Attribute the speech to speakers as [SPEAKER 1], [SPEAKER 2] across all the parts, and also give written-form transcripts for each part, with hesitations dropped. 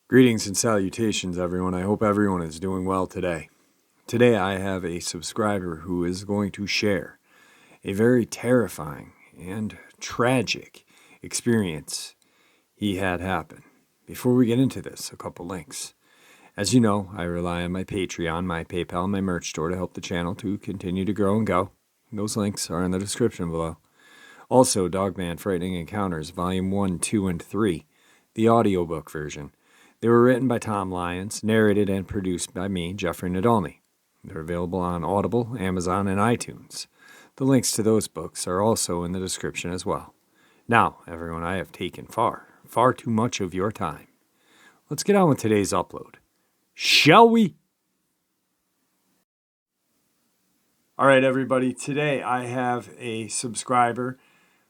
[SPEAKER 1] Greetings and salutations, everyone. I hope everyone is doing well today. Today, I have a subscriber who is going to share a very terrifying and tragic experience he had happen. Before we get into this, a couple links. As you know, I rely on my Patreon, my PayPal, and my merch store to help the channel to continue to grow and go. Those links are in the description below. Also, Dogman Frightening Encounters, Volume 1, 2, and 3, the audiobook version. They were written by Tom Lyons, narrated and produced by me, Jeffrey Nadolny. They're available on Audible, Amazon, and iTunes. The links to those books are also in the description as well. Now, everyone, I have taken far too much of your time. Let's get on with today's upload. Shall we? All right, everybody. Today I have a subscriber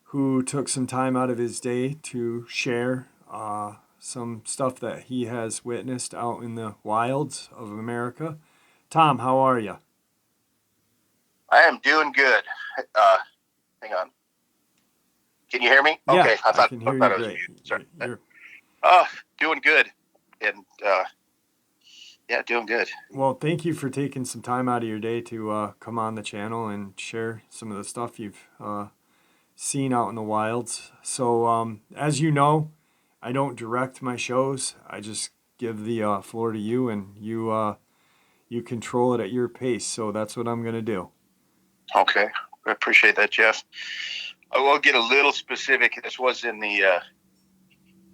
[SPEAKER 1] who took some time out of his day to share some stuff that he has witnessed out in the wilds of America. Tom, how are you?
[SPEAKER 2] I am doing good. Hang on. Can you hear me?
[SPEAKER 1] Yeah,
[SPEAKER 2] okay,
[SPEAKER 1] I can hear you great.
[SPEAKER 2] Sorry.
[SPEAKER 1] You're...
[SPEAKER 2] Doing good. And yeah, doing good.
[SPEAKER 1] Well, thank you for taking some time out of your day to come on the channel and share some of the stuff you've seen out in the wilds. So, as you know, I don't direct my shows. I just give the floor to you, and you control it at your pace. So that's what I'm going to do.
[SPEAKER 2] Okay. I appreciate that, Jeff. I will get a little specific. This was in the,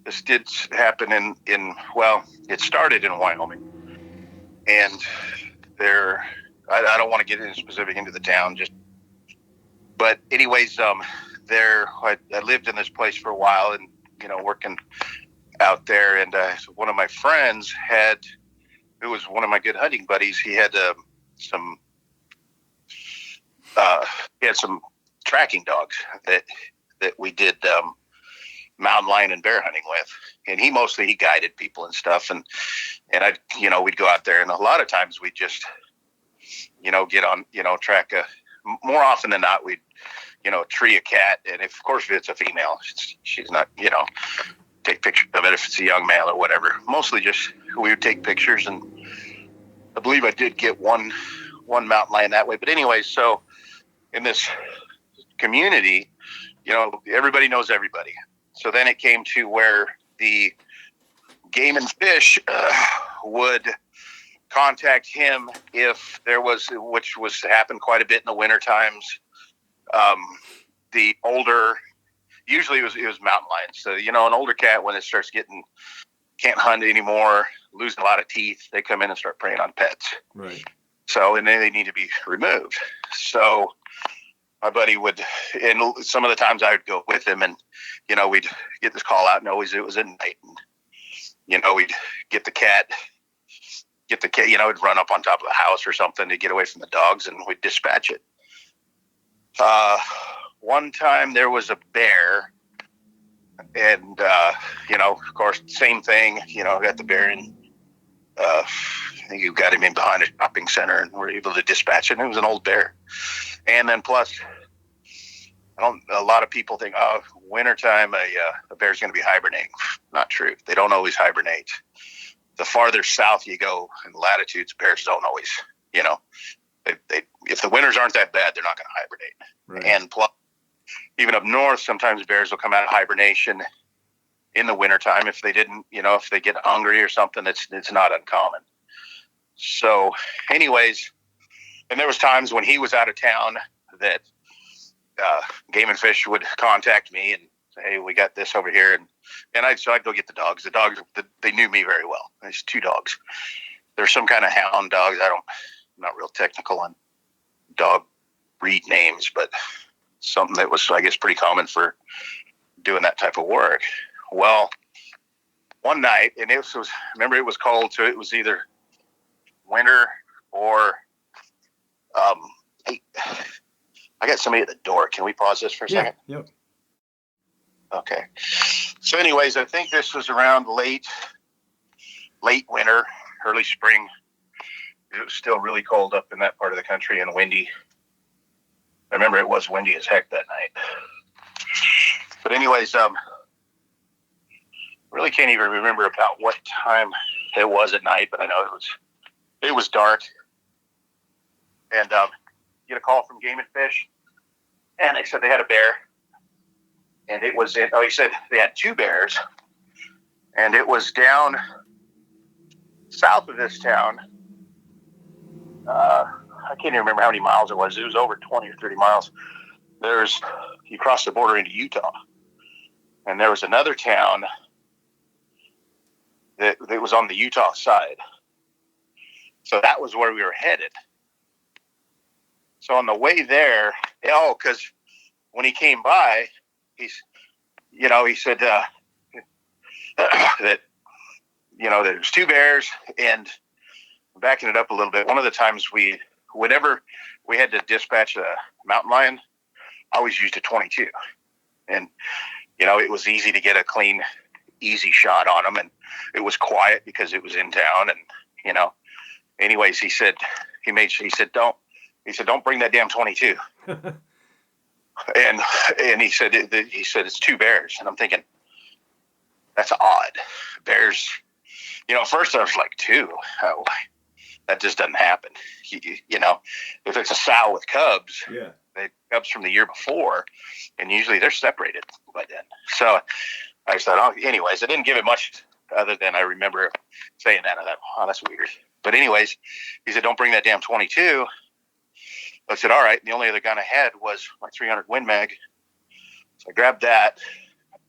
[SPEAKER 2] this did happen well, it started in Wyoming. And there, I don't want to get into specific into the town, but anyways, I lived in this place for a while and, working out there. And one of my friends who was one of my good hunting buddies, he had some tracking dogs that we did mountain lion and bear hunting with, and he guided people and stuff, and we'd go out there, and a lot of times we'd just get on track more often than not we'd tree a cat, and if it's a female, she's not take pictures of it if it's a young male or whatever. Mostly just we would take pictures, and I believe I did get one mountain lion that way. But anyway, so in this community, everybody knows everybody. So then it came to where the Game and Fish would contact him if there was, which was to happen quite a bit in the winter times. The older, usually it was mountain lions. So, an older cat, when it starts can't hunt anymore, losing a lot of teeth, they come in and start preying on pets.
[SPEAKER 1] Right.
[SPEAKER 2] So, and then they need to be removed. So my buddy would, and some of the times I would go with him, and, we'd get this call out, and always it was at night. And, we'd get the cat, it'd run up on top of the house or something to get away from the dogs, and we'd dispatch it. One time there was a bear, and, of course, same thing, got the bear in, I think you got him in behind a shopping center, and we're able to dispatch it. And it was an old bear. And then plus, a lot of people think, wintertime, a bear's going to be hibernating. Not true. They don't always hibernate. The farther south you go in latitudes, bears don't always, if the winters aren't that bad, they're not going to hibernate.
[SPEAKER 1] Right.
[SPEAKER 2] And plus, even up north, sometimes bears will come out of hibernation in the wintertime. If they didn't, if they get hungry or something, it's not uncommon. So anyways, and there was times when he was out of town that Game and Fish would contact me and say, hey, we got this over here. And I'd go get the dogs. The dogs, they knew me very well. There's two dogs. There's some kind of hound dogs. I'm not real technical on dog breed names, but something that was, I guess, pretty common for doing that type of work. Well, one night, and it was cold, so it was either winter or, hey, I got somebody at the door. Can we pause this for a second?
[SPEAKER 1] Yep.
[SPEAKER 2] Okay. So anyways, I think this was around late winter, early spring. It was still really cold up in that part of the country and windy. I remember it was windy as heck that night. But anyways, really can't even remember about what time it was at night, but I know it was dark. And get a call from Game and Fish, and they said they had a bear, and it was he said they had 2 bears, and it was down south of this town. I can't even remember how many miles it was. It was over 20 or 30 miles. You cross the border into Utah, and there was another town that was on the Utah side. So that was where we were headed. So on the way there, because when he came by, he said that, there's 2 bears. And backing it up a little bit, one of the times whenever we had to dispatch a mountain lion, I always used a 22. And, it was easy to get a clean, easy shot on him. And it was quiet because it was in town. And, anyways, he said, don't bring that damn 22. and he said it's 2 bears. And I'm thinking, that's odd. Bears, first I was like, 2. Oh, that just doesn't happen. If it's a sow with cubs,
[SPEAKER 1] Yeah,
[SPEAKER 2] the cubs from the year before, and usually they're separated by then. So I just thought, anyways, I didn't give it much other than I remember saying that. I thought, oh, that's weird. But anyways, he said, don't bring that damn 22. I said, all right. And the only other gun I had was my 300 Win Mag. So I grabbed that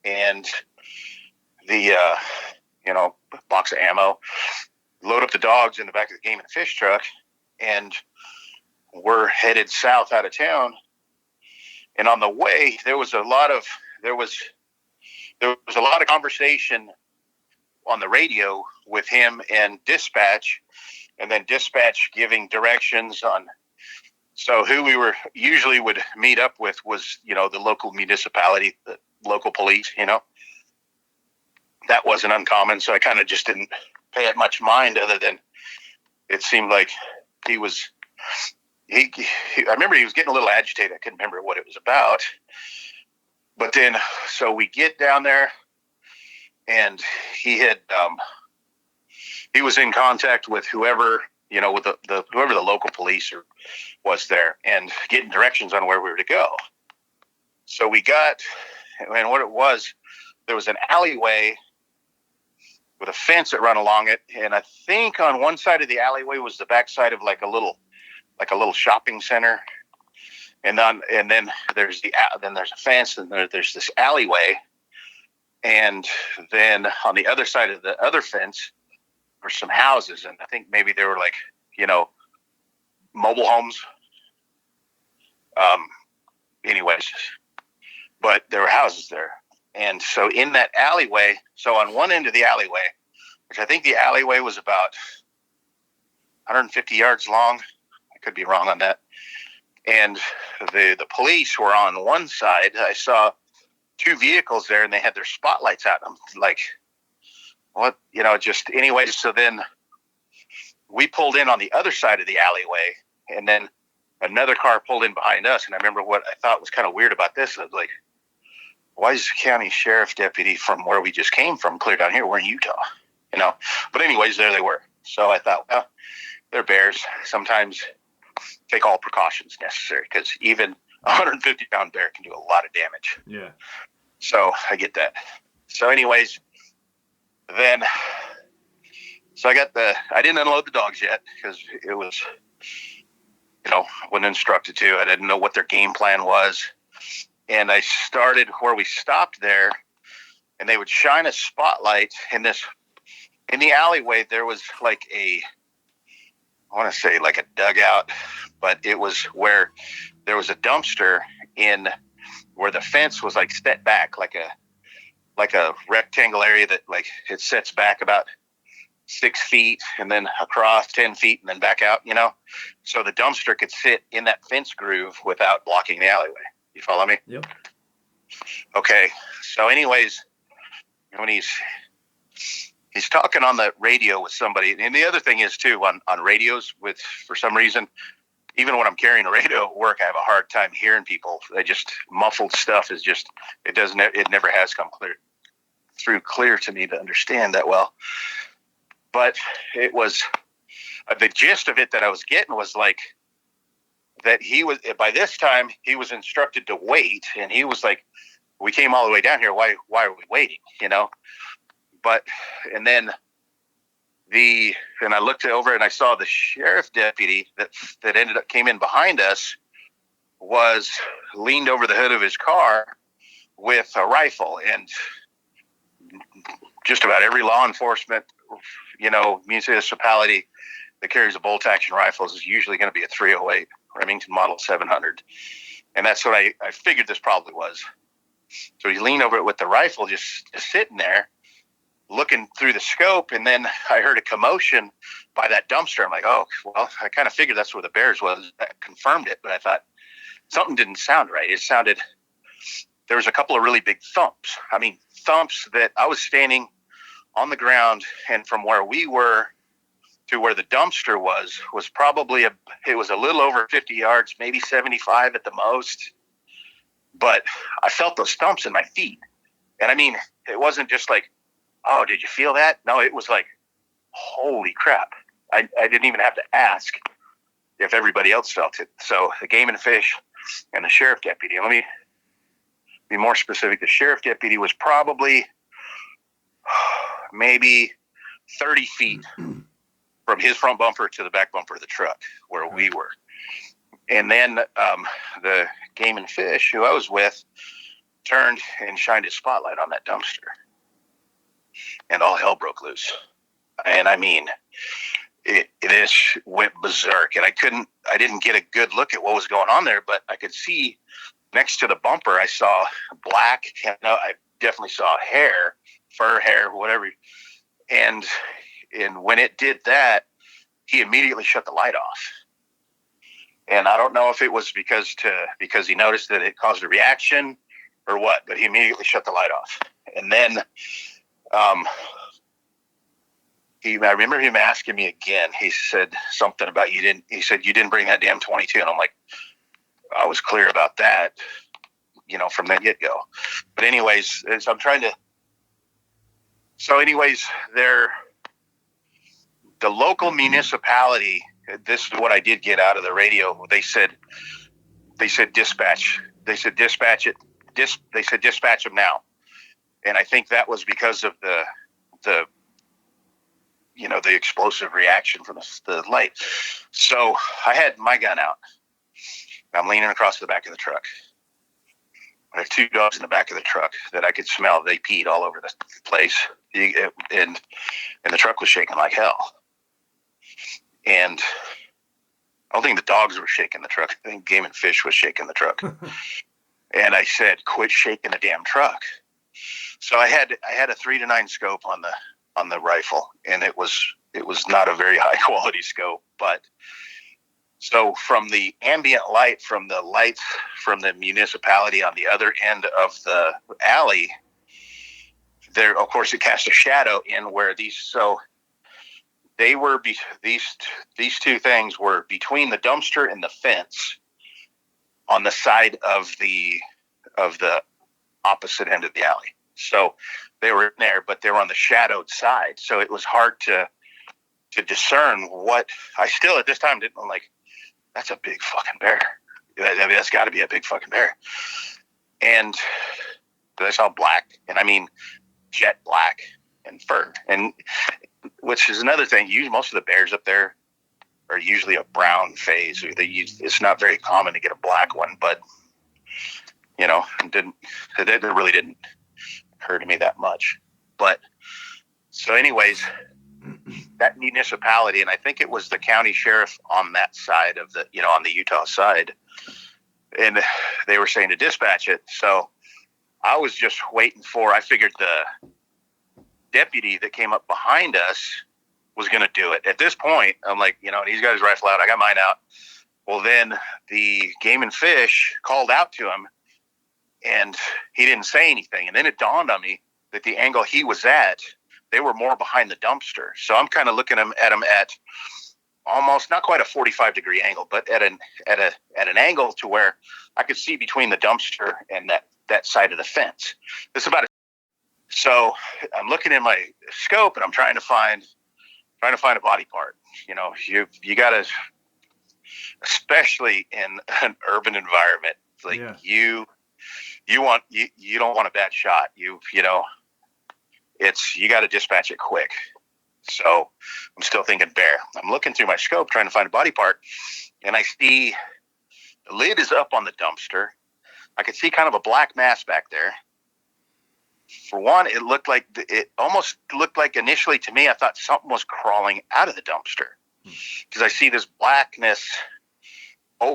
[SPEAKER 2] and the, box of ammo, load up the dogs in the back of the Game and Fish truck, and we're headed south out of town. And on the way, there was a lot of conversation on the radio with him and dispatch, and then dispatch giving directions on. So who we were usually would meet up with was, the local municipality, the local police, That wasn't uncommon, so I kind of just didn't pay it much mind, other than it seemed like I remember he was getting a little agitated. I couldn't remember what it was about. But then, so we get down there, and he was in contact with whoever, with whoever the local police was there, and getting directions on where we were to go. So and what it was, there was an alleyway with a fence that ran along it, and I think on one side of the alleyway was the backside of like a little shopping center, and then there's a fence, and there's this alleyway, and then on the other side of the other fence were some houses, and I think maybe they were like, mobile homes. Anyways, but there were houses there. And so in that alleyway, so on one end of the alleyway, which I think the alleyway was about 150 yards long. I could be wrong on that. And the police were on one side. I saw 2 vehicles there, and they had their spotlights out. I'm like, what? Just anyway. So then we pulled in on the other side of the alleyway, and then another car pulled in behind us. And I remember what I thought was kind of weird about this. I was like, why is the county sheriff deputy from where we just came from clear down here? We're in Utah, But anyways, there they were. So I thought, well, they're bears. Sometimes take all precautions necessary, because even a 150-pound bear can do a lot of damage.
[SPEAKER 1] Yeah.
[SPEAKER 2] So I get that. So anyways, then, so I didn't unload the dogs yet, because it was, wasn't instructed to. I didn't know what their game plan was. And I started where we stopped there, and they would shine a spotlight in the alleyway. There was like I want to say like a dugout, but it was where there was a dumpster in where the fence was like set back, like a rectangle area that like it sets back about 6 feet and then across 10 feet and then back out, so the dumpster could sit in that fence groove without blocking the alleyway. You follow me?
[SPEAKER 1] Yep. Okay.
[SPEAKER 2] So anyways, when he's talking on the radio with somebody, and the other thing is too, on radios for some reason, even when I'm carrying a radio at work, I have a hard time hearing people. Muffled stuff is just, it never has come clear to me to understand that well. But it was, the gist of it that I was getting was like, that by this time, he was instructed to wait. And he was like, we came all the way down here. Why are we waiting? And then I looked over and I saw the sheriff deputy that came in behind us was leaned over the hood of his car with a rifle. And just about every law enforcement, municipality that carries a bolt action rifle is usually going to be a 308 Remington Model 700. And that's what I figured this probably was. So he leaned over it with the rifle, just sitting there looking through the scope. And then I heard a commotion by that dumpster. I'm like, oh, well, I kind of figured that's where the bears was. That confirmed it. But I thought something didn't sound right. There was a couple of really big thumps. I mean, thumps that I was standing on the ground, and from where we were to where the dumpster was probably it was a little over 50 yards, maybe 75 at the most. But I felt those thumps in my feet. And I mean, it wasn't just like, oh, did you feel that? No, it was like, holy crap. I didn't even have to ask if everybody else felt it. So the Game and Fish and the sheriff deputy, let me be more specific. The sheriff deputy was probably maybe 30 feet from his front bumper to the back bumper of the truck where we were. And then the Game and Fish, who I was with, turned and shined his spotlight on that dumpster. And all hell broke loose. And I mean, it went berserk. And I didn't get a good look at what was going on there, but I could see next to the bumper, I saw black. I definitely saw hair, fur hair, whatever. And when it did that, he immediately shut the light off. And I don't know if it was because he noticed that it caused a reaction or what, but he immediately shut the light off. And then I remember him asking me again. He said something about you didn't bring that damn 22. And I'm like, I was clear about that, from the get-go. But anyways, the local municipality, this is what I did get out of the radio. They said dispatch. They said dispatch it. They said dispatch them now. And I think that was because of the explosive reaction from the light. So I had my gun out. I'm leaning across the back of the truck. I have two dogs in the back of the truck that I could smell. They peed all over the place. And the truck was shaking like hell. And I don't think the dogs were shaking the truck. I think Game and Fish was shaking the truck. And I said, quit shaking the damn truck. So I had a 3-9 scope on the rifle, and it was not a very high quality scope. But so from the ambient light, from the lights from the municipality on the other end of the alley, there, of course, it cast a shadow in where these two things were between the dumpster and the fence on the side of the opposite end of the alley. So they were in there, but they were on the shadowed side. So it was hard to discern what. I still at this time didn't like. That's a big fucking bear. I mean, that's got to be a big fucking bear. And I saw black, and I mean jet black and fur, and which is another thing. Most of the bears up there are usually a brown phase. It's not very common to get a black one, but it really didn't hurt me that much. But so anyways, that municipality, and I think it was the county sheriff on that side of on the Utah side, and they were saying to dispatch it. So I was just waiting I figured the deputy that came up behind us was going to do it. At this point, I'm like, he's got his rifle out. I got mine out. Well, then the Game and Fish called out to him, and he didn't say anything. And then it dawned on me that the angle he was at, they were more behind the dumpster. So I'm kind of looking at him at almost not quite a 45-degree angle, but at an angle to where I could see between the dumpster and that side of the fence. It's about so I'm looking in my scope and I'm trying to find a body part. You know, you got to, especially in an urban environment, like you don't want a bad shot. You know, you got to dispatch it quick. So I'm still thinking bear. I'm looking through my scope trying to find a body part, and I see the lid is up on the dumpster. I could see kind of a black mass back there. For one, it almost looked like initially to me, I thought something was crawling out of the dumpster because I see this blackness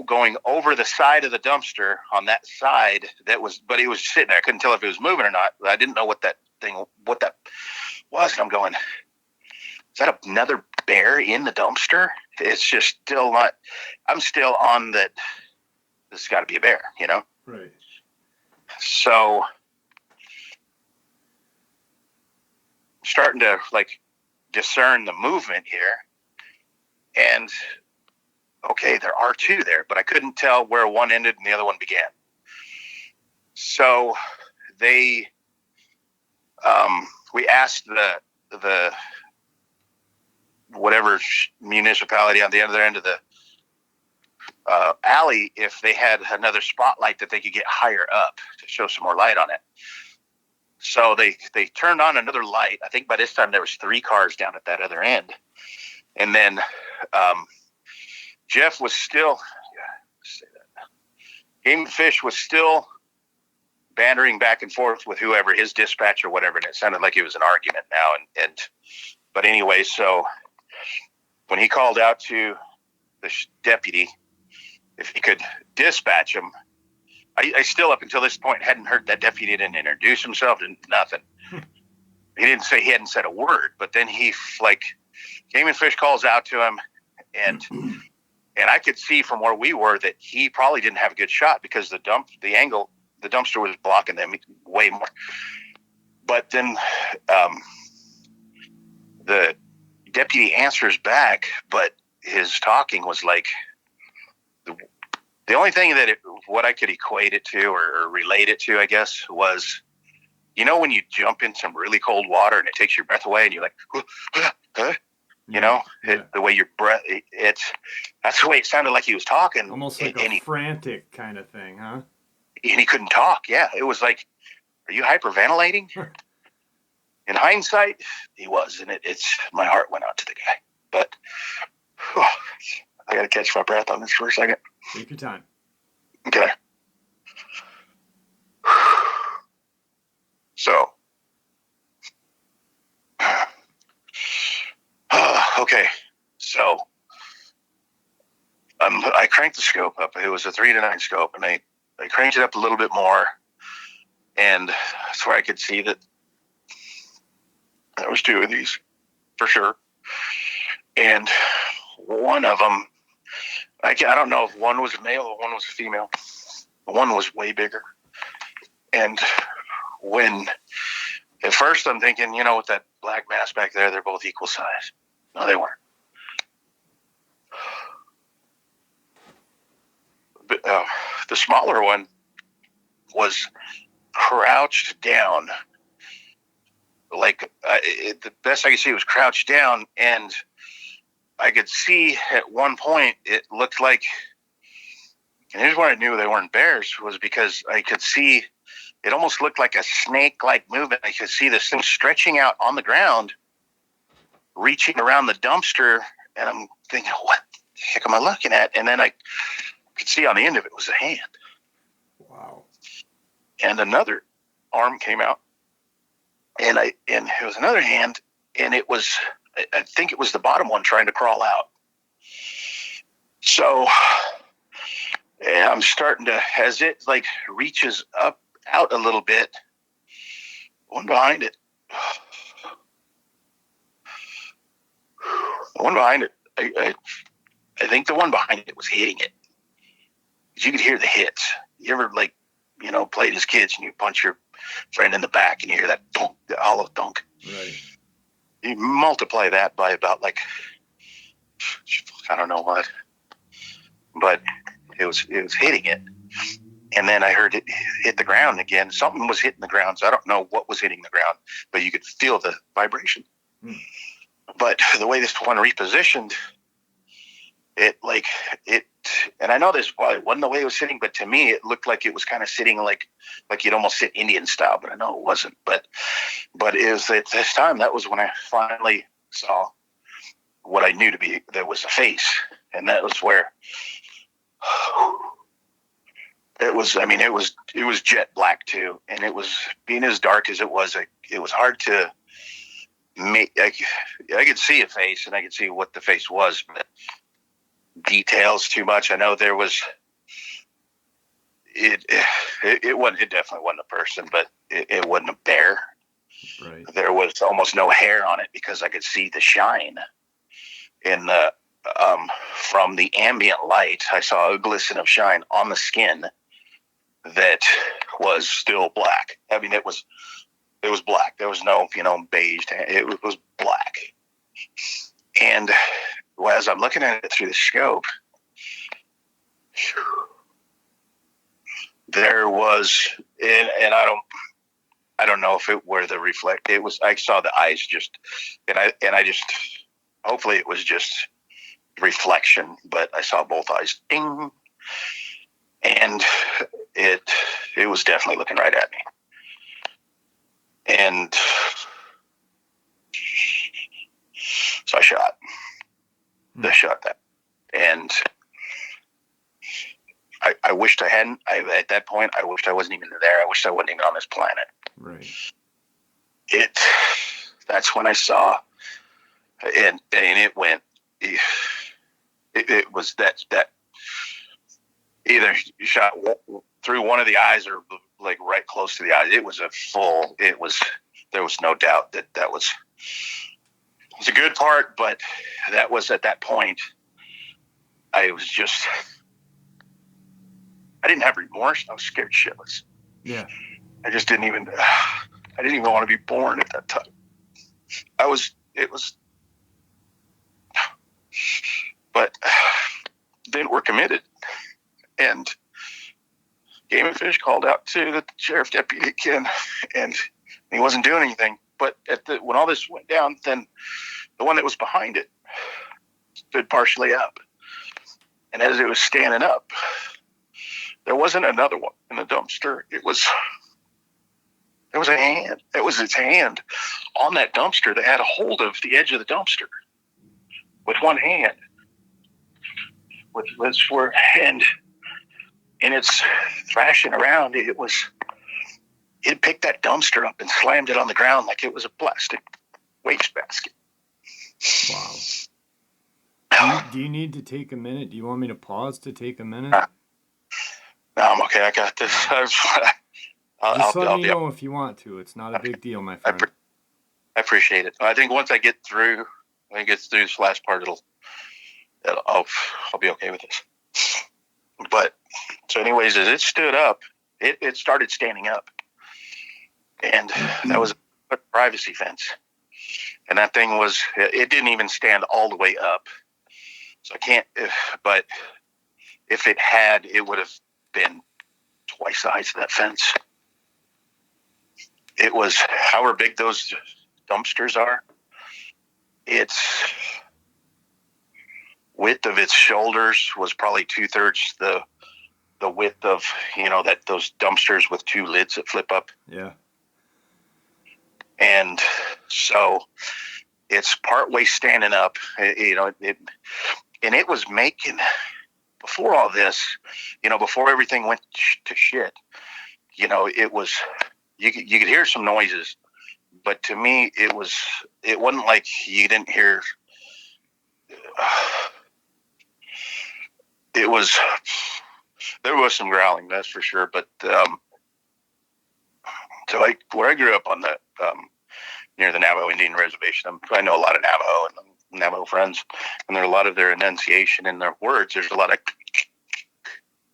[SPEAKER 2] going over the side of the dumpster on that side but it was sitting there. I couldn't tell if it was moving or not. I didn't know what that was. And I'm going, is that another bear in the dumpster? It's just still not, I'm still on that. This has got to be a bear, you know?
[SPEAKER 1] Right.
[SPEAKER 2] So I'm starting to like discern the movement here, and okay, there are two there, but I couldn't tell where one ended and the other one began. So we asked the whatever municipality on the other end of the alley if they had another spotlight that they could get higher up to show some more light on it. So they turned on another light. I think by this time there was 3 cars down at that other end. And then Jeff was still, Game and Fish was still bantering back and forth with whoever, his dispatch or whatever, and it sounded like it was an argument now. But anyway, so when he called out to the deputy if he could dispatch him, I still up until this point hadn't heard that deputy didn't introduce himself and nothing. He didn't say, he hadn't said a word, but then he Game and Fish calls out to him, and I could see from where we were that he probably didn't have a good shot because the dumpster was blocking them way more. But then the deputy answers back, but his talking was like the only thing that what I could equate it to or relate it to, I guess, was, you know, when you jump in some really cold water and it takes your breath away and you're like, huh? You know, the way your breath, that's the way it sounded like he was talking.
[SPEAKER 1] Almost like a frantic kind of thing, huh?
[SPEAKER 2] And he couldn't talk. Yeah. It was like, are you hyperventilating? In hindsight, he was. And my heart went out to the guy. But I got to catch my breath on this for a second.
[SPEAKER 1] Take your time.
[SPEAKER 2] Okay. So, okay. So, I cranked the scope up. It was a 3-9 scope, and I cranked it up a little bit more, and that's where I could see that there was 2 of these for sure. And one of them, I don't know if one was a male or one was a female. One was way bigger. And at first I'm thinking, you know, with that black mass back there, they're both equal size. No, they weren't. But, the smaller one was crouched down. Like the best I could see was crouched down, and I could see at one point it looked like, and here's where I knew they weren't bears, was because I could see it almost looked like a snake-like movement. I could see this thing stretching out on the ground, reaching around the dumpster, and I'm thinking, what the heck am I looking at? And then I could see on the end of it was a hand.
[SPEAKER 1] Wow. And
[SPEAKER 2] another arm came out, and it was another hand, and it was, I think it was the bottom one trying to crawl out. So I'm starting to, as it like reaches out a little bit, one behind it. The one behind it, I think the one behind it was hitting it. You could hear the hits. You ever played as kids and you punch your friend in the back and you hear that dunk, the hollow dunk.
[SPEAKER 1] Right.
[SPEAKER 2] You multiply that by about I don't know what, but it was hitting it. And then I heard it hit the ground again. Something was hitting the ground. So I don't know what was hitting the ground, but you could feel the vibration. But the way this one repositioned, and I know this probably wasn't the way it was sitting, but to me, it looked like it was kind of sitting like you'd almost sit Indian style, but I know it wasn't. But it was at this time, that was when I finally saw what I knew to be, that was a face. And that was where it was, I mean, it was jet black too. And it was, being as dark as it was hard to make. I could see a face and I could see what the face was, but details too much. I know there was, it definitely wasn't a person, but it wasn't a bear.
[SPEAKER 1] Right.
[SPEAKER 2] There was almost no hair on it because I could see the shine in the, from the ambient light. I saw a glisten of shine on the skin that was still black. I mean, it was black. There was no, beige. It was black. And as I'm looking at it through the scope, there was, and I don't know if it were the reflect. It was, I saw the eyes just, and I just, hopefully it was just reflection, but I saw both eyes ding, and it was definitely looking right at me. And so I shot that. And I wished I hadn't. At that point, I wished I wasn't even there. I wished I wasn't even on this planet.
[SPEAKER 1] Right.
[SPEAKER 2] That's when I saw, and it went, it was that either you shot through one of the eyes or like right close to the eyes. It was there was no doubt that was a good part, but that was at that point, I didn't have remorse. I was scared shitless.
[SPEAKER 1] Yeah.
[SPEAKER 2] I just didn't even want to be born at that time. But then we're committed, and Game and Fish called out to the sheriff deputy again, and he wasn't doing anything. But when all this went down, then the one that was behind it stood partially up, and as it was standing up, there wasn't another one in the dumpster. There was a hand. It was its hand on that dumpster that had a hold of the edge of the dumpster with one hand. And it's thrashing around. It picked that dumpster up and slammed it on the ground like it was a plastic wastebasket.
[SPEAKER 1] Wow. Do you need to take a minute? Do you want me to pause to take a minute?
[SPEAKER 2] No, I'm okay. I got this.
[SPEAKER 1] Just let me know if you want to. It's not a big deal, my friend.
[SPEAKER 2] I appreciate it. I think once I get through this last part, I'll be okay with this. But so, anyways, as it stood up, it started standing up, and that was a privacy fence. And that thing it didn't even stand all the way up. So I can't. But if it had, it would have been twice the height of that fence. It was however big those dumpsters are. Its width of its shoulders was probably 2/3 the width of those dumpsters with two lids that flip up.
[SPEAKER 1] Yeah.
[SPEAKER 2] And so it's partway standing up. And it was making, before all this, before everything went to shit. It was, you could hear some noises, but to me it wasn't like you didn't hear. There was some growling, that's for sure. But so where I grew up on the near the Navajo Indian Reservation, I know a lot of Navajo and Navajo friends, and there are a lot of their enunciation in their words. There's a lot of,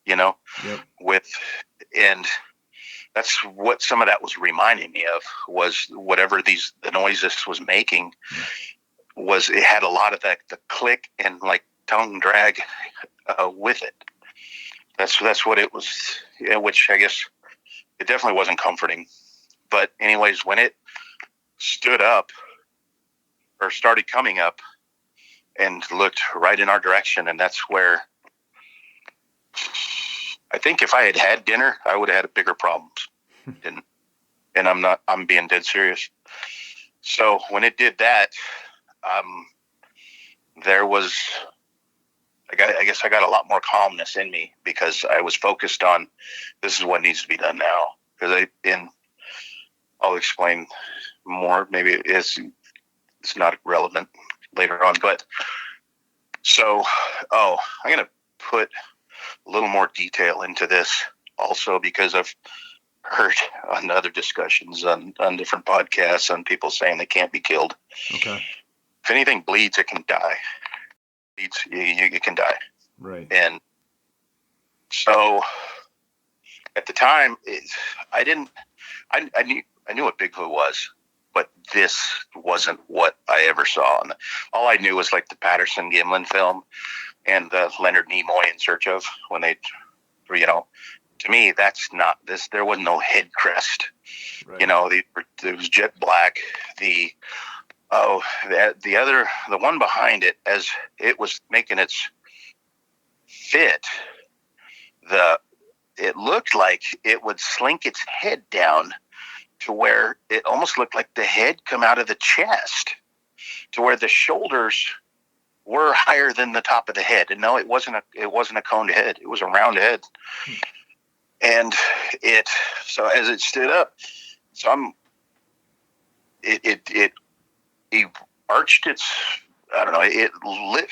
[SPEAKER 1] Yep.
[SPEAKER 2] and that's what some of that was reminding me of, was whatever the noise this was making, was it had a lot of that, the click and like tongue drag with it. That's what it was, which I guess it definitely wasn't comforting. But anyways, when it stood up or started coming up and looked right in our direction, and that's where I think if I had had dinner, I would have had bigger problems. And I'm being dead serious. So when it did that, there was, I guess I got a lot more calmness in me because I was focused on this is what needs to be done now. Because I'll explain more. Maybe it's not relevant later on. But so, I'm going to put a little more detail into this also because I've heard on other discussions on different podcasts on people saying they can't be killed.
[SPEAKER 1] Okay.
[SPEAKER 2] If anything bleeds, it can die. You can die.
[SPEAKER 1] Right.
[SPEAKER 2] And so at the time, I knew what Bigfoot was, but this wasn't what I ever saw. And all I knew was like the Patterson Gimlin film and the Leonard Nimoy In Search Of, when they, to me, that's not this. There was no head crest. Right. It was jet black. The one behind it, as it was making its fit, it looked like it would slink its head down to where it almost looked like the head come out of the chest to where the shoulders were higher than the top of the head. And no, it wasn't a coned head. It was a round head. And so as it stood up, it arched its, I don't know, it lit.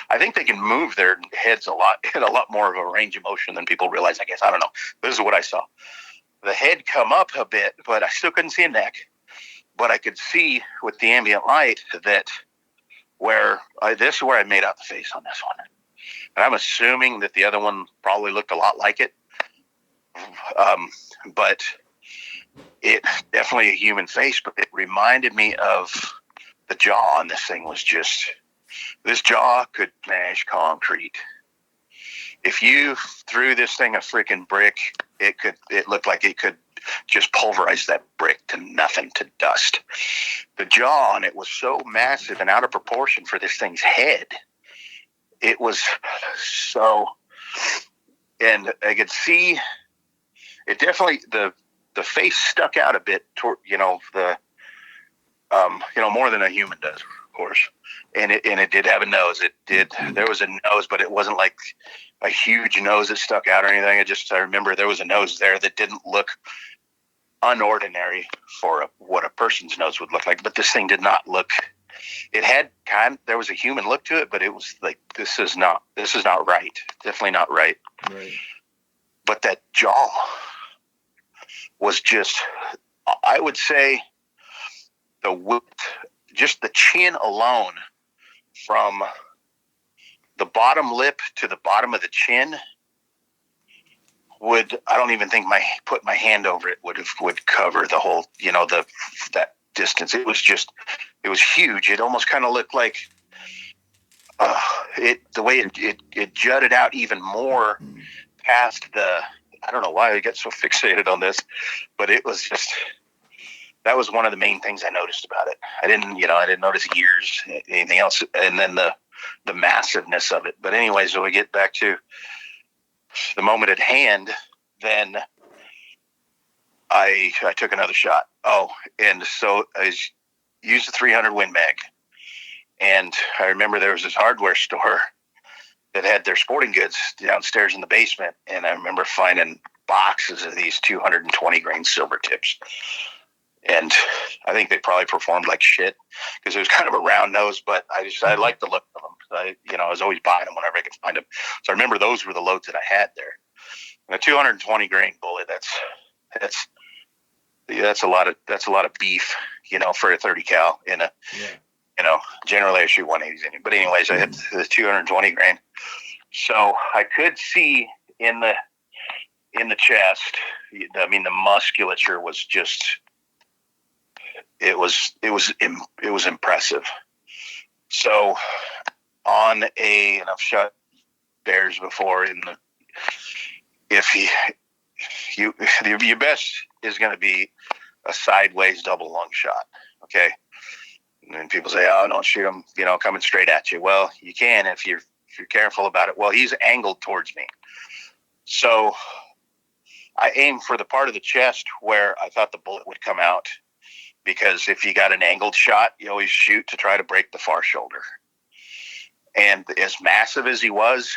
[SPEAKER 2] I think they can move their heads a lot more of a range of motion than people realize, I guess. I don't know. This is what I saw. The head come up a bit, but I still couldn't see a neck. But I could see with the ambient light that this is where I made out the face on this one. And I'm assuming that the other one probably looked a lot like it. But it definitely a human face, but it reminded me of the jaw on this thing. This jaw could smash concrete. If you threw this thing a freaking brick, it looked like it could just pulverize that brick to nothing, to dust. The jaw on it was so massive and out of proportion for this thing's head. It was so, and I could see it definitely, the face stuck out a bit toward, more than a human does, of course. And it did have a nose. There was a nose, but it wasn't like a huge nose that stuck out or anything. I remember there was a nose there that didn't look unordinary for what a person's nose would look like. But this thing did not look, it had there was a human look to it, but it was like, this is not right. Definitely not right.
[SPEAKER 1] Right. But
[SPEAKER 2] that jaw was just, I would say, the width, just the chin alone, from the bottom lip to the bottom of the chin, I don't even think put my hand over it would cover the whole, that distance. It was huge. It almost kind of looked like the way it jutted out even more past I don't know why I get so fixated on this, but it was just, that was one of the main things I noticed about it. I didn't notice ears, anything else, and then the massiveness of it. But anyways, so we get back to the moment at hand, then I took another shot. Oh, and so I used a 300 Win Mag, and I remember there was this hardware store that had their sporting goods downstairs in the basement, and I remember finding boxes of these 220 grain silver tips. And I think they probably performed like shit because it was kind of a round nose, but I liked the look of them. I was always buying them whenever I could find them. So I remember those were the loads that I had there. And a 220 grain bullet, that's a lot of beef, for a 30 cal in a, generally I shoot 180s in it. But anyways, I had the 220 grain. So I could see in the chest, the musculature was just, it was impressive. So and I've shot bears before, and your best is going to be a sideways double lung shot. Okay. And people say, "Oh, don't shoot him, coming straight at you." Well, you can if you're careful about it. Well, he's angled towards me, so I aimed for the part of the chest where I thought the bullet would come out, because if you got an angled shot, you always shoot to try to break the far shoulder. And as massive as he was,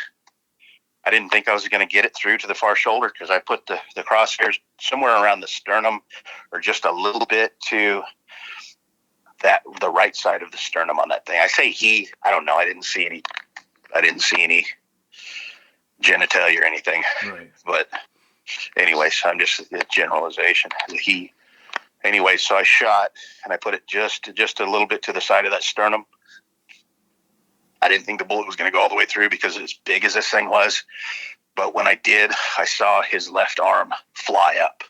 [SPEAKER 2] I didn't think I was going to get it through to the far shoulder, because I put the crosshairs somewhere around the sternum, or just a little bit to the right side of the sternum on that thing. I say I don't know. I didn't see any genitalia or anything.
[SPEAKER 1] Right.
[SPEAKER 2] But anyways, I'm just a generalization. Anyway, so I shot, and I put it just a little bit to the side of that sternum. I didn't think the bullet was going to go all the way through, because as big as this thing was. But when I did, I saw his left arm fly up,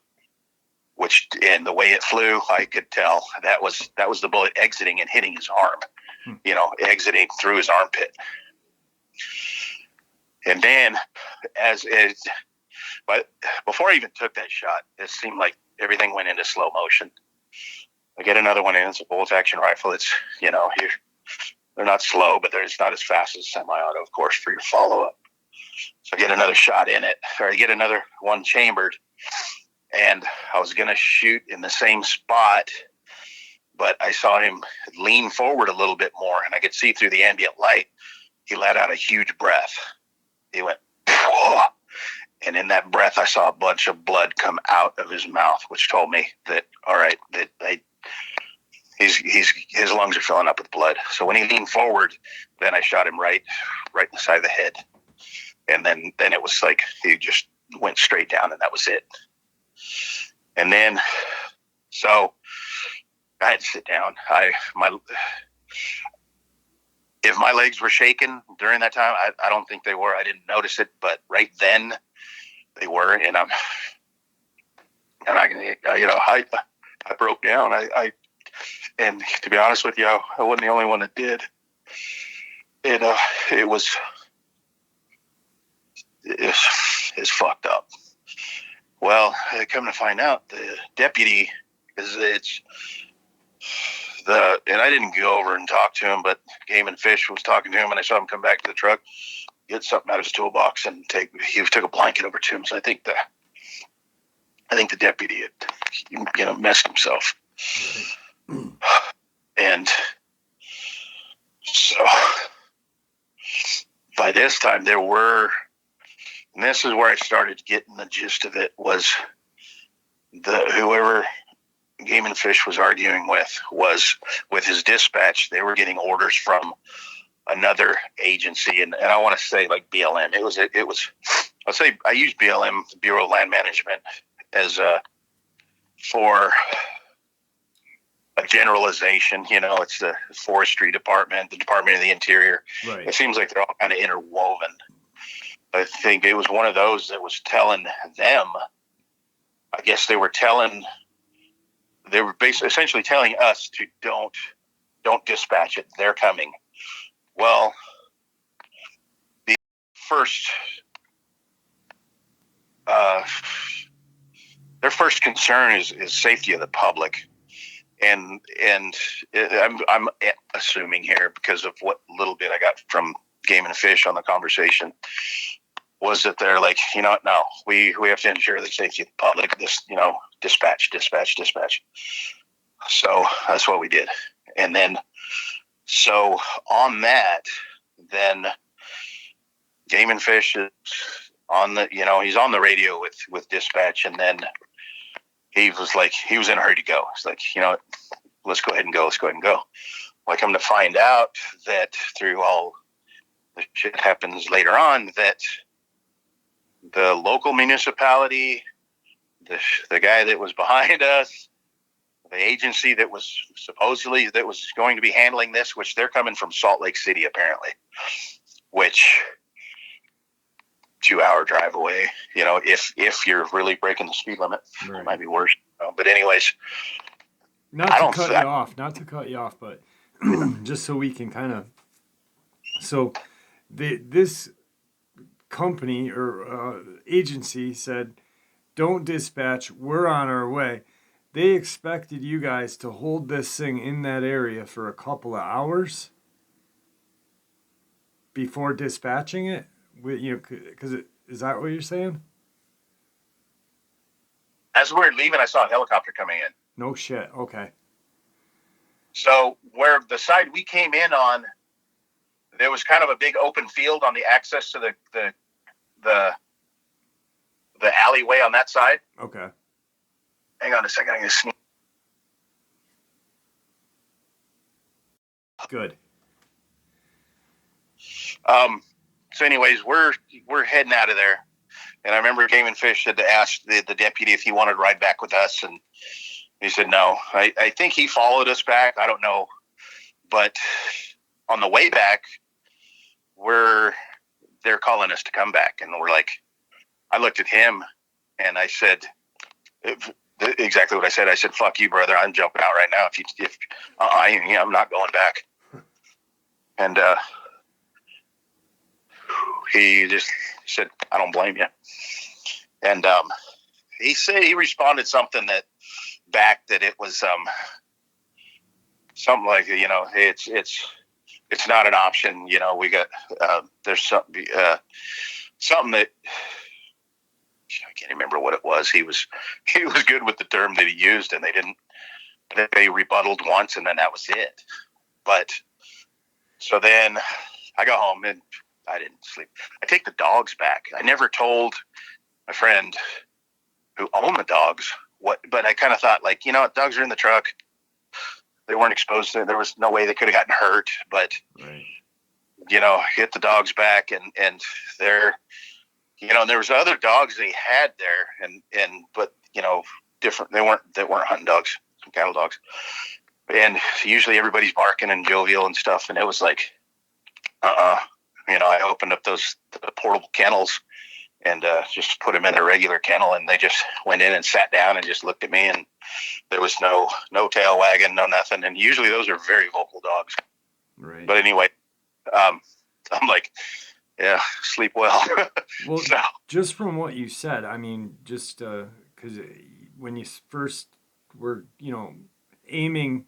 [SPEAKER 2] and the way it flew, I could tell that was the bullet exiting and hitting his arm, exiting through his armpit. And then but before I even took that shot, it seemed like everything went into slow motion. I get another one in. It's a bolt action rifle. It's, they're not slow, but it's not as fast as semi-auto, of course, for your follow-up. So I get another shot in it, or I get another one chambered, and I was going to shoot in the same spot, but I saw him lean forward a little bit more, and I could see through the ambient light. He let out a huge breath. He went, "Whoa." And in that breath, I saw a bunch of blood come out of his mouth, which told me that, all right, that his lungs are filling up with blood. So when he leaned forward, then I shot him right in the side of the head. And then it was like he just went straight down, and that was it. And then, so I had to sit down. If my legs were shaking during that time, I don't think they were. I didn't notice it, but right then they were, and I broke down. And to be honest with you, I wasn't the only one that did. It's fucked up. Well, come to find out, the deputy and I didn't go over and talk to him, but Game and Fish was talking to him, and I saw him come back to the truck, get something out of his toolbox, and he took a blanket over to him. So I think the deputy had, messed himself. And so by this time and this is where I started getting the gist of it, was whoever Game and Fish was arguing with his dispatch. They were getting orders from another agency, and I want to say like BLM. It was I'll say I used BLM, the Bureau of Land Management, as for a generalization. It's the Forestry Department, the Department of the Interior. Right. It seems like they're all kind of interwoven. I think it was one of those that was telling them, I guess they were basically essentially telling us to don't dispatch it. They're coming. Well, the first, their first concern is safety of the public. And I'm assuming here, because of what little bit I got from Game and Fish on the conversation, was that they're like, no, we have to ensure the safety of the public. This, dispatch. So that's what we did. And then, so on that, then Game and Fish is on he's on the radio with dispatch, and then he was in a hurry to go. It's like, let's go ahead and go. Well, I come to find out that through all the shit happens later on, that the local municipality, the guy that was behind us, the agency that was going to be handling this, which they're coming from Salt Lake City apparently, which 2-hour drive away, if you're really breaking the speed limit, right. It might be worse. But anyways,
[SPEAKER 1] not to cut you off, but just so we can kind of So this company or agency said, don't dispatch, we're on our way. They expected you guys to hold this thing in that area for a couple of hours before dispatching it. Because is that what you're saying?
[SPEAKER 2] As we were leaving, I saw a helicopter coming in.
[SPEAKER 1] No shit. Okay.
[SPEAKER 2] So where the side we came in on, there was kind of a big open field on the access to the alleyway on that side.
[SPEAKER 1] Okay.
[SPEAKER 2] Hang on a second. I'm going to sneeze.
[SPEAKER 1] Good.
[SPEAKER 2] So anyways, we're heading out of there. And I remember Game and Fish had to ask the deputy if he wanted to ride back with us. And he said no. I think he followed us back. I don't know. But on the way back, they're calling us to come back. And we're like, I looked at him and I said, exactly what I said. I said, fuck you, brother. I'm jumping out right now. I'm not going back. And he just said, I don't blame you. And he said he responded something that it was something like, hey, it's not an option. We got there's something that I can't remember what it was. He was good with the term that he used, and they rebutted once, and then that was it. But so then I got home and I didn't sleep. I take the dogs back. I never told my friend who owned the dogs but I kind of thought, like, dogs are in the truck. They weren't exposed to it. There was no way they could have gotten hurt, but
[SPEAKER 1] right.
[SPEAKER 2] Get the dogs back and they're, there was other dogs they had there but different. They weren't hunting dogs, some cattle dogs. And usually everybody's barking and jovial and stuff. And it was like, I opened up the portable kennels and just put them in a regular kennel, and they just went in and sat down and just looked at me, and there was no tail wagging, no nothing. And usually those are very vocal dogs.
[SPEAKER 1] Right.
[SPEAKER 2] But anyway, I'm like, yeah, sleep well.
[SPEAKER 1] Well,
[SPEAKER 2] so,
[SPEAKER 1] just from what you said, I mean, just because when you first were, aiming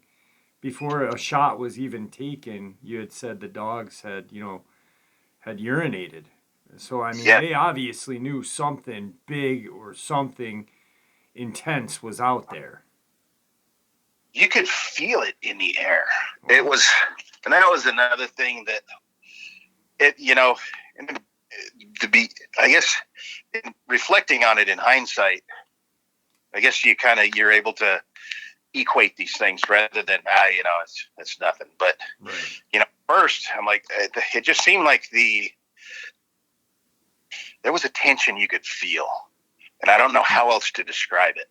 [SPEAKER 1] before a shot was even taken, you had said the dogs had urinated. So, I mean,
[SPEAKER 2] yeah.
[SPEAKER 1] They obviously knew something big or something intense was out there.
[SPEAKER 2] You could feel it in the air. Wow. It was, and that was another thing that to be, I guess, reflecting on it in hindsight, I guess you're able to equate these things rather than, it's nothing. But,
[SPEAKER 1] right.
[SPEAKER 2] First, I'm like, it just seemed like there was a tension you could feel, and I don't know how else to describe it.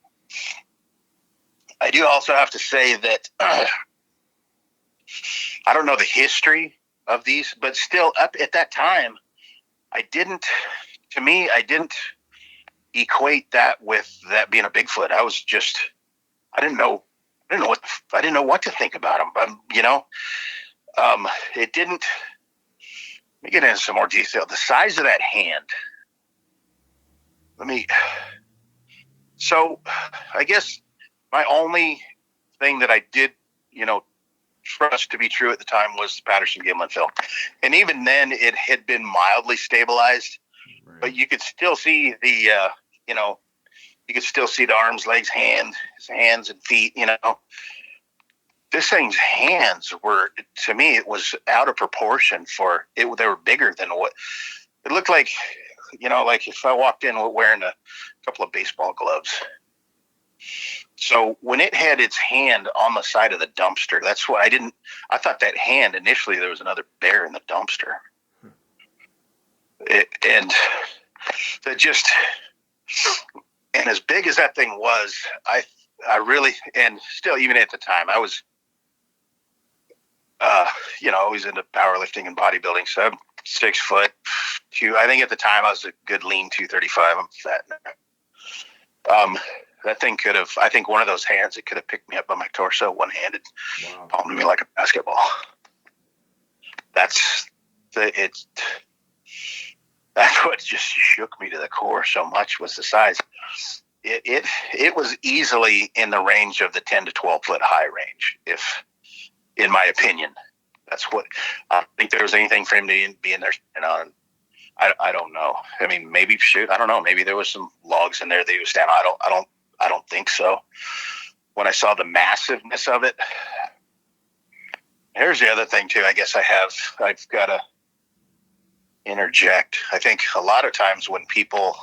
[SPEAKER 2] I do also have to say that I don't know the history of these, but still up at that time, I didn't equate that with that being a Bigfoot. I didn't know what to think about him. It didn't. Let me get into some more detail. The size of that hand. So I guess my only thing that I did, trust to be true at the time was the Patterson-Gimlin film. And even then it had been mildly stabilized, right. But you could still see the arms, legs, hands and feet, This thing's hands were, to me, it was out of proportion they were bigger than what it looked like, like if I walked in wearing a couple of baseball gloves. So when it had its hand on the side of the dumpster, that's what I thought that hand initially, there was another bear in the dumpster. And as big as that thing was, I really, and still even at the time, I was, always into powerlifting and bodybuilding. So I'm 6 foot 2. I think at the time I was a good lean 235. I'm fat now. That thing I think one of those hands, it could have picked me up by my torso one-handed, palmed me like a basketball. That's it's that's what just shook me to the core so much was the size. It was easily in the range of the 10 to 12 foot high range, if in my opinion. That's what I don't think there was anything for him to be in there. I don't know. I mean, maybe I don't know. Maybe there was some logs in there that he was standing. I don't think so. When I saw the massiveness of it, here's the other thing too. I guess I've got to interject. I think a lot of times when people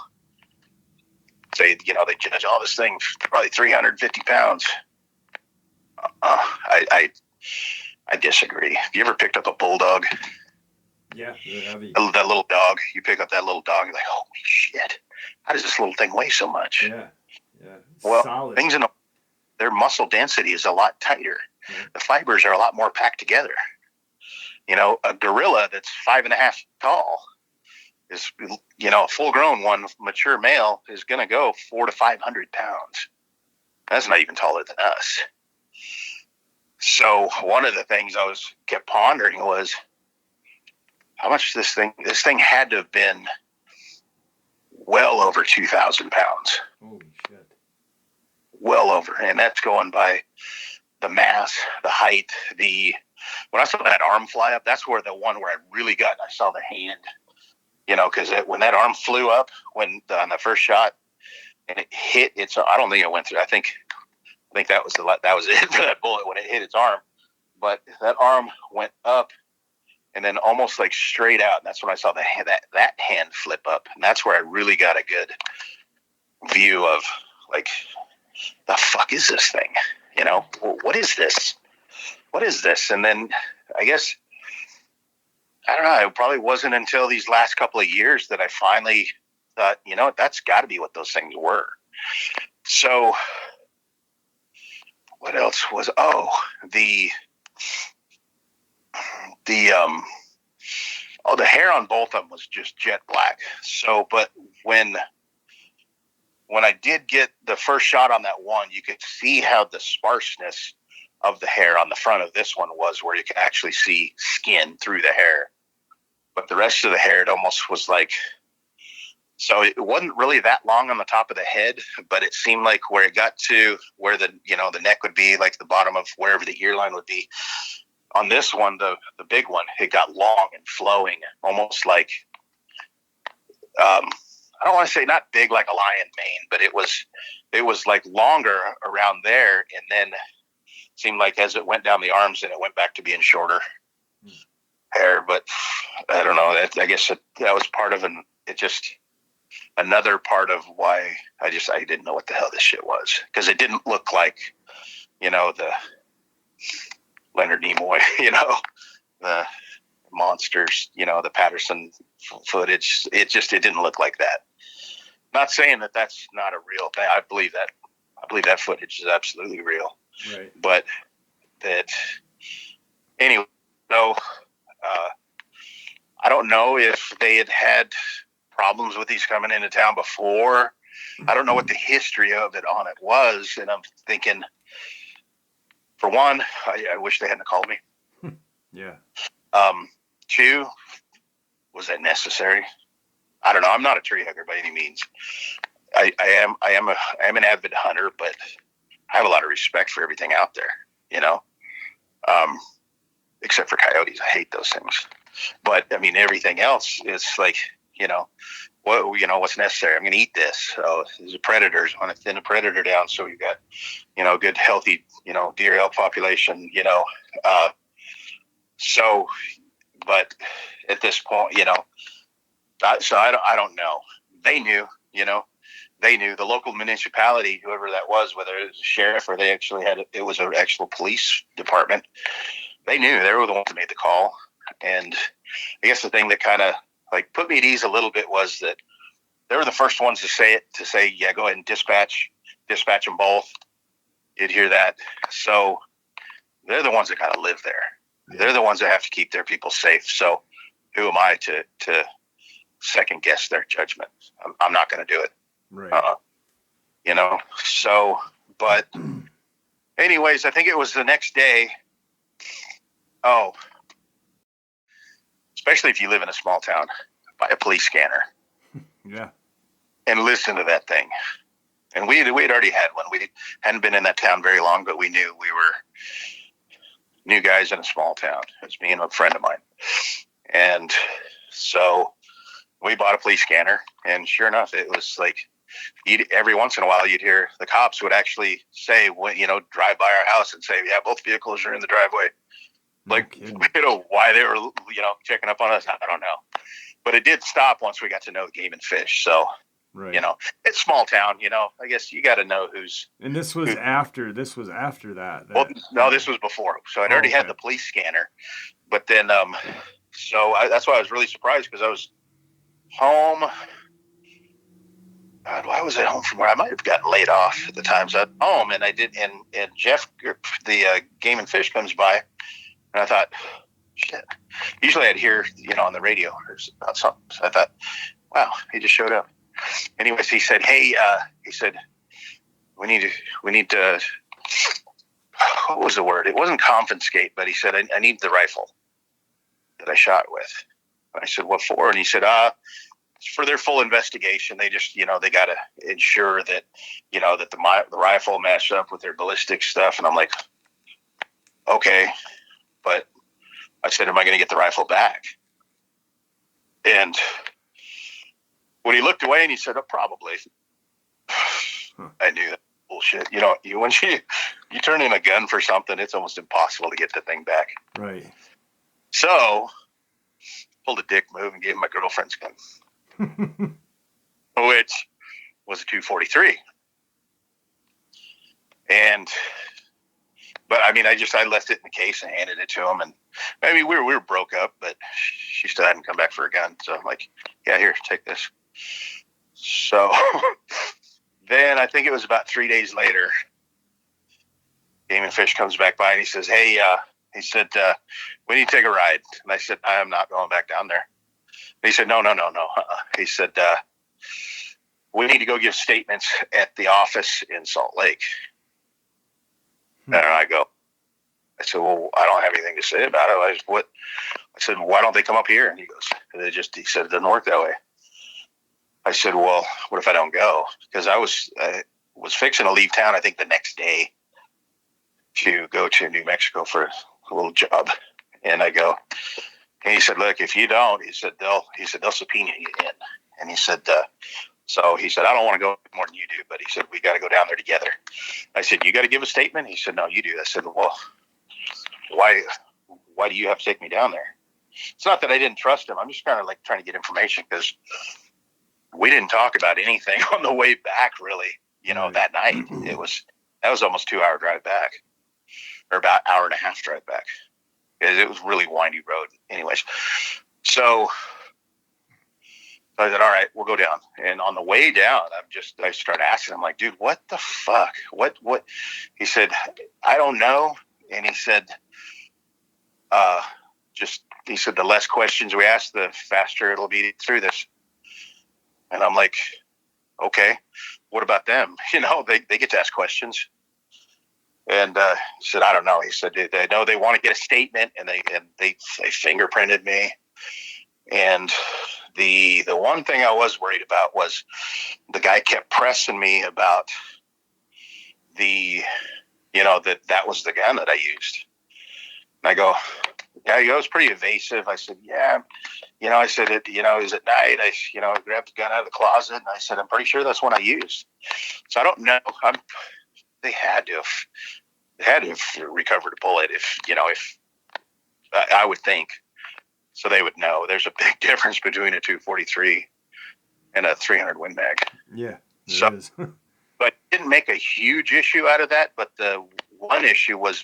[SPEAKER 2] say, they judge all this thing probably 350 pounds. I disagree. Have you ever picked up a bulldog?
[SPEAKER 1] Yeah, they're heavy.
[SPEAKER 2] That little dog. You pick up that little dog, you're like, holy shit! How does this little thing weigh so much?
[SPEAKER 1] Yeah.
[SPEAKER 2] Well,
[SPEAKER 1] solid.
[SPEAKER 2] things their muscle density is a lot tighter.
[SPEAKER 1] Yeah.
[SPEAKER 2] The fibers are a lot more packed together. A gorilla that's 5.5 tall is, a full-grown one, mature male, is going to go 400 to 500 pounds. That's not even taller than us. So one of the things I kept pondering was how much this thing had to have been well over 2,000 pounds.
[SPEAKER 1] Holy shit.
[SPEAKER 2] Well over. And that's going by the mass, the height, when I saw that arm fly up, that's where I really got, I saw the hand, because when that arm flew up, on the first shot, and it hit I don't think it went through. I think that was it for that bullet when it hit its arm. But that arm went up and then almost like straight out. And that's when I saw that hand flip up. And that's where I really got a good view of like, the fuck is this thing? What is this? What is this? And then I guess, I don't know, it probably wasn't until these last couple of years that I finally thought, that's got to be what those things were. So what else was, the hair on both of them was just jet black. So, but when I did get the first shot on that one, you could see how the sparseness of the hair on the front of this one was, where you could actually see skin through the hair. But the rest of the hair, it almost was like, so it wasn't really that long on the top of the head, but it seemed like where it got to where the neck would be, like the bottom of wherever the ear line would be. On this one, the big one, it got long and flowing, almost like, I don't want to say not big like a lion mane, but it was like longer around there, and then seemed like as it went down the arms, and it went back to being shorter hair. But I don't know. I guess that was part of another part of why I didn't know what the hell this shit was, because it didn't look like, the Leonard Nimoy, the monsters, the Patterson footage. It didn't look like that. Not saying that that's not a real thing. I believe that footage is absolutely real.
[SPEAKER 1] Right.
[SPEAKER 2] But that anyway. So I don't know if they had problems with these coming into town before. I don't know what the history of it on it was, and I'm thinking, for one, I wish they hadn't called me.
[SPEAKER 1] Yeah.
[SPEAKER 2] Two, was that necessary? I don't know. I'm not a tree hugger by any means. I am an avid hunter, but I have a lot of respect for everything out there, except for coyotes. I hate those things. But I mean, everything else is like, what's necessary? I'm going to eat this. So there's predators. I want to thin a predator down. So you got, good, healthy, deer elk population, so, but at this point, so I don't know. They knew, the local municipality, whoever that was, whether it was a sheriff or they actually it was an actual police department. They knew. They were the ones that made the call. And I guess the thing that kind of like put me at ease a little bit was that they were the first ones to say, yeah, go ahead and dispatch them both. You'd hear that. So they're the ones that kind of live there. Yeah. They're the ones that have to keep their people safe. So who am I to second guess their judgment? I'm not going to do it.
[SPEAKER 1] Right.
[SPEAKER 2] So, but anyways, I think it was the next day. Oh, especially if you live in a small town, buy a police scanner.
[SPEAKER 1] Yeah.
[SPEAKER 2] And listen to that thing. And we had already had one. We hadn't been in that town very long, but we knew we were new guys in a small town. It was me and a friend of mine. And so we bought a police scanner, and sure enough, it was like every once in a while you'd hear the cops would actually say, drive by our house and say, yeah, both vehicles are in the driveway. Like, why they were, checking up on us, I don't know. But it did stop once we got to know Game and Fish. So,
[SPEAKER 1] right.
[SPEAKER 2] It's small town, I guess you got to know who's.
[SPEAKER 1] And this was after that.
[SPEAKER 2] Well, no, this was before. So I'd already had the police scanner. But then, that's why I was really surprised, because I was home. God, why was I home from where I might have gotten laid off at the time? So I was home, and I did, and Jeff, the Game and Fish, comes by, and I thought, shit. Usually I'd hear, on the radio about something. So I thought, wow, he just showed up. Anyways, he said, hey, we need to, what was the word? It wasn't confiscate, but he said, I need the rifle that I shot with. And I said, what for? And he said, it's for their full investigation. They just, they got to ensure that, that the rifle matched up with their ballistic stuff. And I'm like, okay, but I said, am I going to get the rifle back? And when he looked away and he said, oh, probably. I knew that bullshit. When you turn in a gun for something, it's almost impossible to get the thing back.
[SPEAKER 1] Right.
[SPEAKER 2] So pulled a dick move and gave him my girlfriend's gun, which was a 243. But I mean, I left it in the case and handed it to him, and I mean, we were broke up, but she still hadn't come back for a gun. So I'm like, yeah, here, take this. So then I think it was about 3 days later, Game and Fish comes back by and he says, hey, we need to take a ride. And I said, I am not going back down there. And he said, no. He said, we need to go give statements at the office in Salt Lake. And I said, well, I don't have anything to say about it. I said, why don't they come up here? And he goes, he said, it doesn't work that way. I said, well, what if I don't go? Because I was fixing to leave town, I think the next day, to go to New Mexico for a little job. And and he said, look, if you don't, he said, they'll subpoena you in. And he said, so he said, I don't want to go more than you do, but he said, we got to go down there together. I said, you got to give a statement? He said, no, you do. I said, well, why do you have to take me down there? It's not that I didn't trust him. I'm just kind of like trying to get information, because we didn't talk about anything on the way back, really, that night. That was almost 2 hour drive back, or about hour and a half drive back. It was really windy road. Anyways, so I said, all right, we'll go down. And on the way down, I started asking him, like, dude, what the fuck? What? He said, I don't know. And he said, the less questions we ask, the faster it'll be through this. And I'm like, okay, what about them? They get to ask questions. And he said, I don't know. He said, they know they want to get a statement, and they fingerprinted me. And the one thing I was worried about was the guy kept pressing me about that was the gun that I used. And I go, yeah, he goes pretty evasive. I said, yeah, I said, it was at night. I grabbed the gun out of the closet, and I said, I'm pretty sure that's one I used. So I don't know. They had to have recovered a bullet if I would think. So they would know. There's a big difference between a 243 and a 300 Win Mag.
[SPEAKER 1] Yeah, there is.
[SPEAKER 2] But didn't make a huge issue out of that. But the one issue was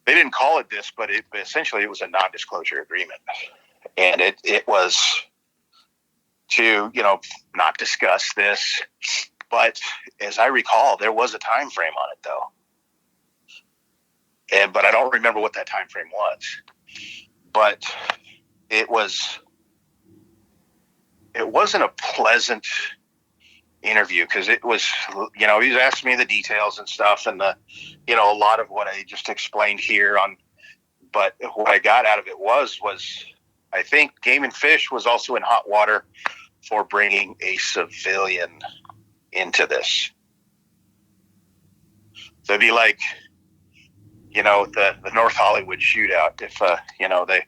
[SPEAKER 2] they didn't call it this, but essentially it was a non-disclosure agreement. And it was to, not discuss this. But as I recall, there was a time frame on it, though. But I don't remember what that time frame was. But it wasn't a pleasant interview, because it was, he was asking me the details and stuff, and a lot of what I just explained here on But what I got out of it was I think Game and Fish was also in hot water for bringing a civilian into this. So it'd be like, the North Hollywood shootout. If, the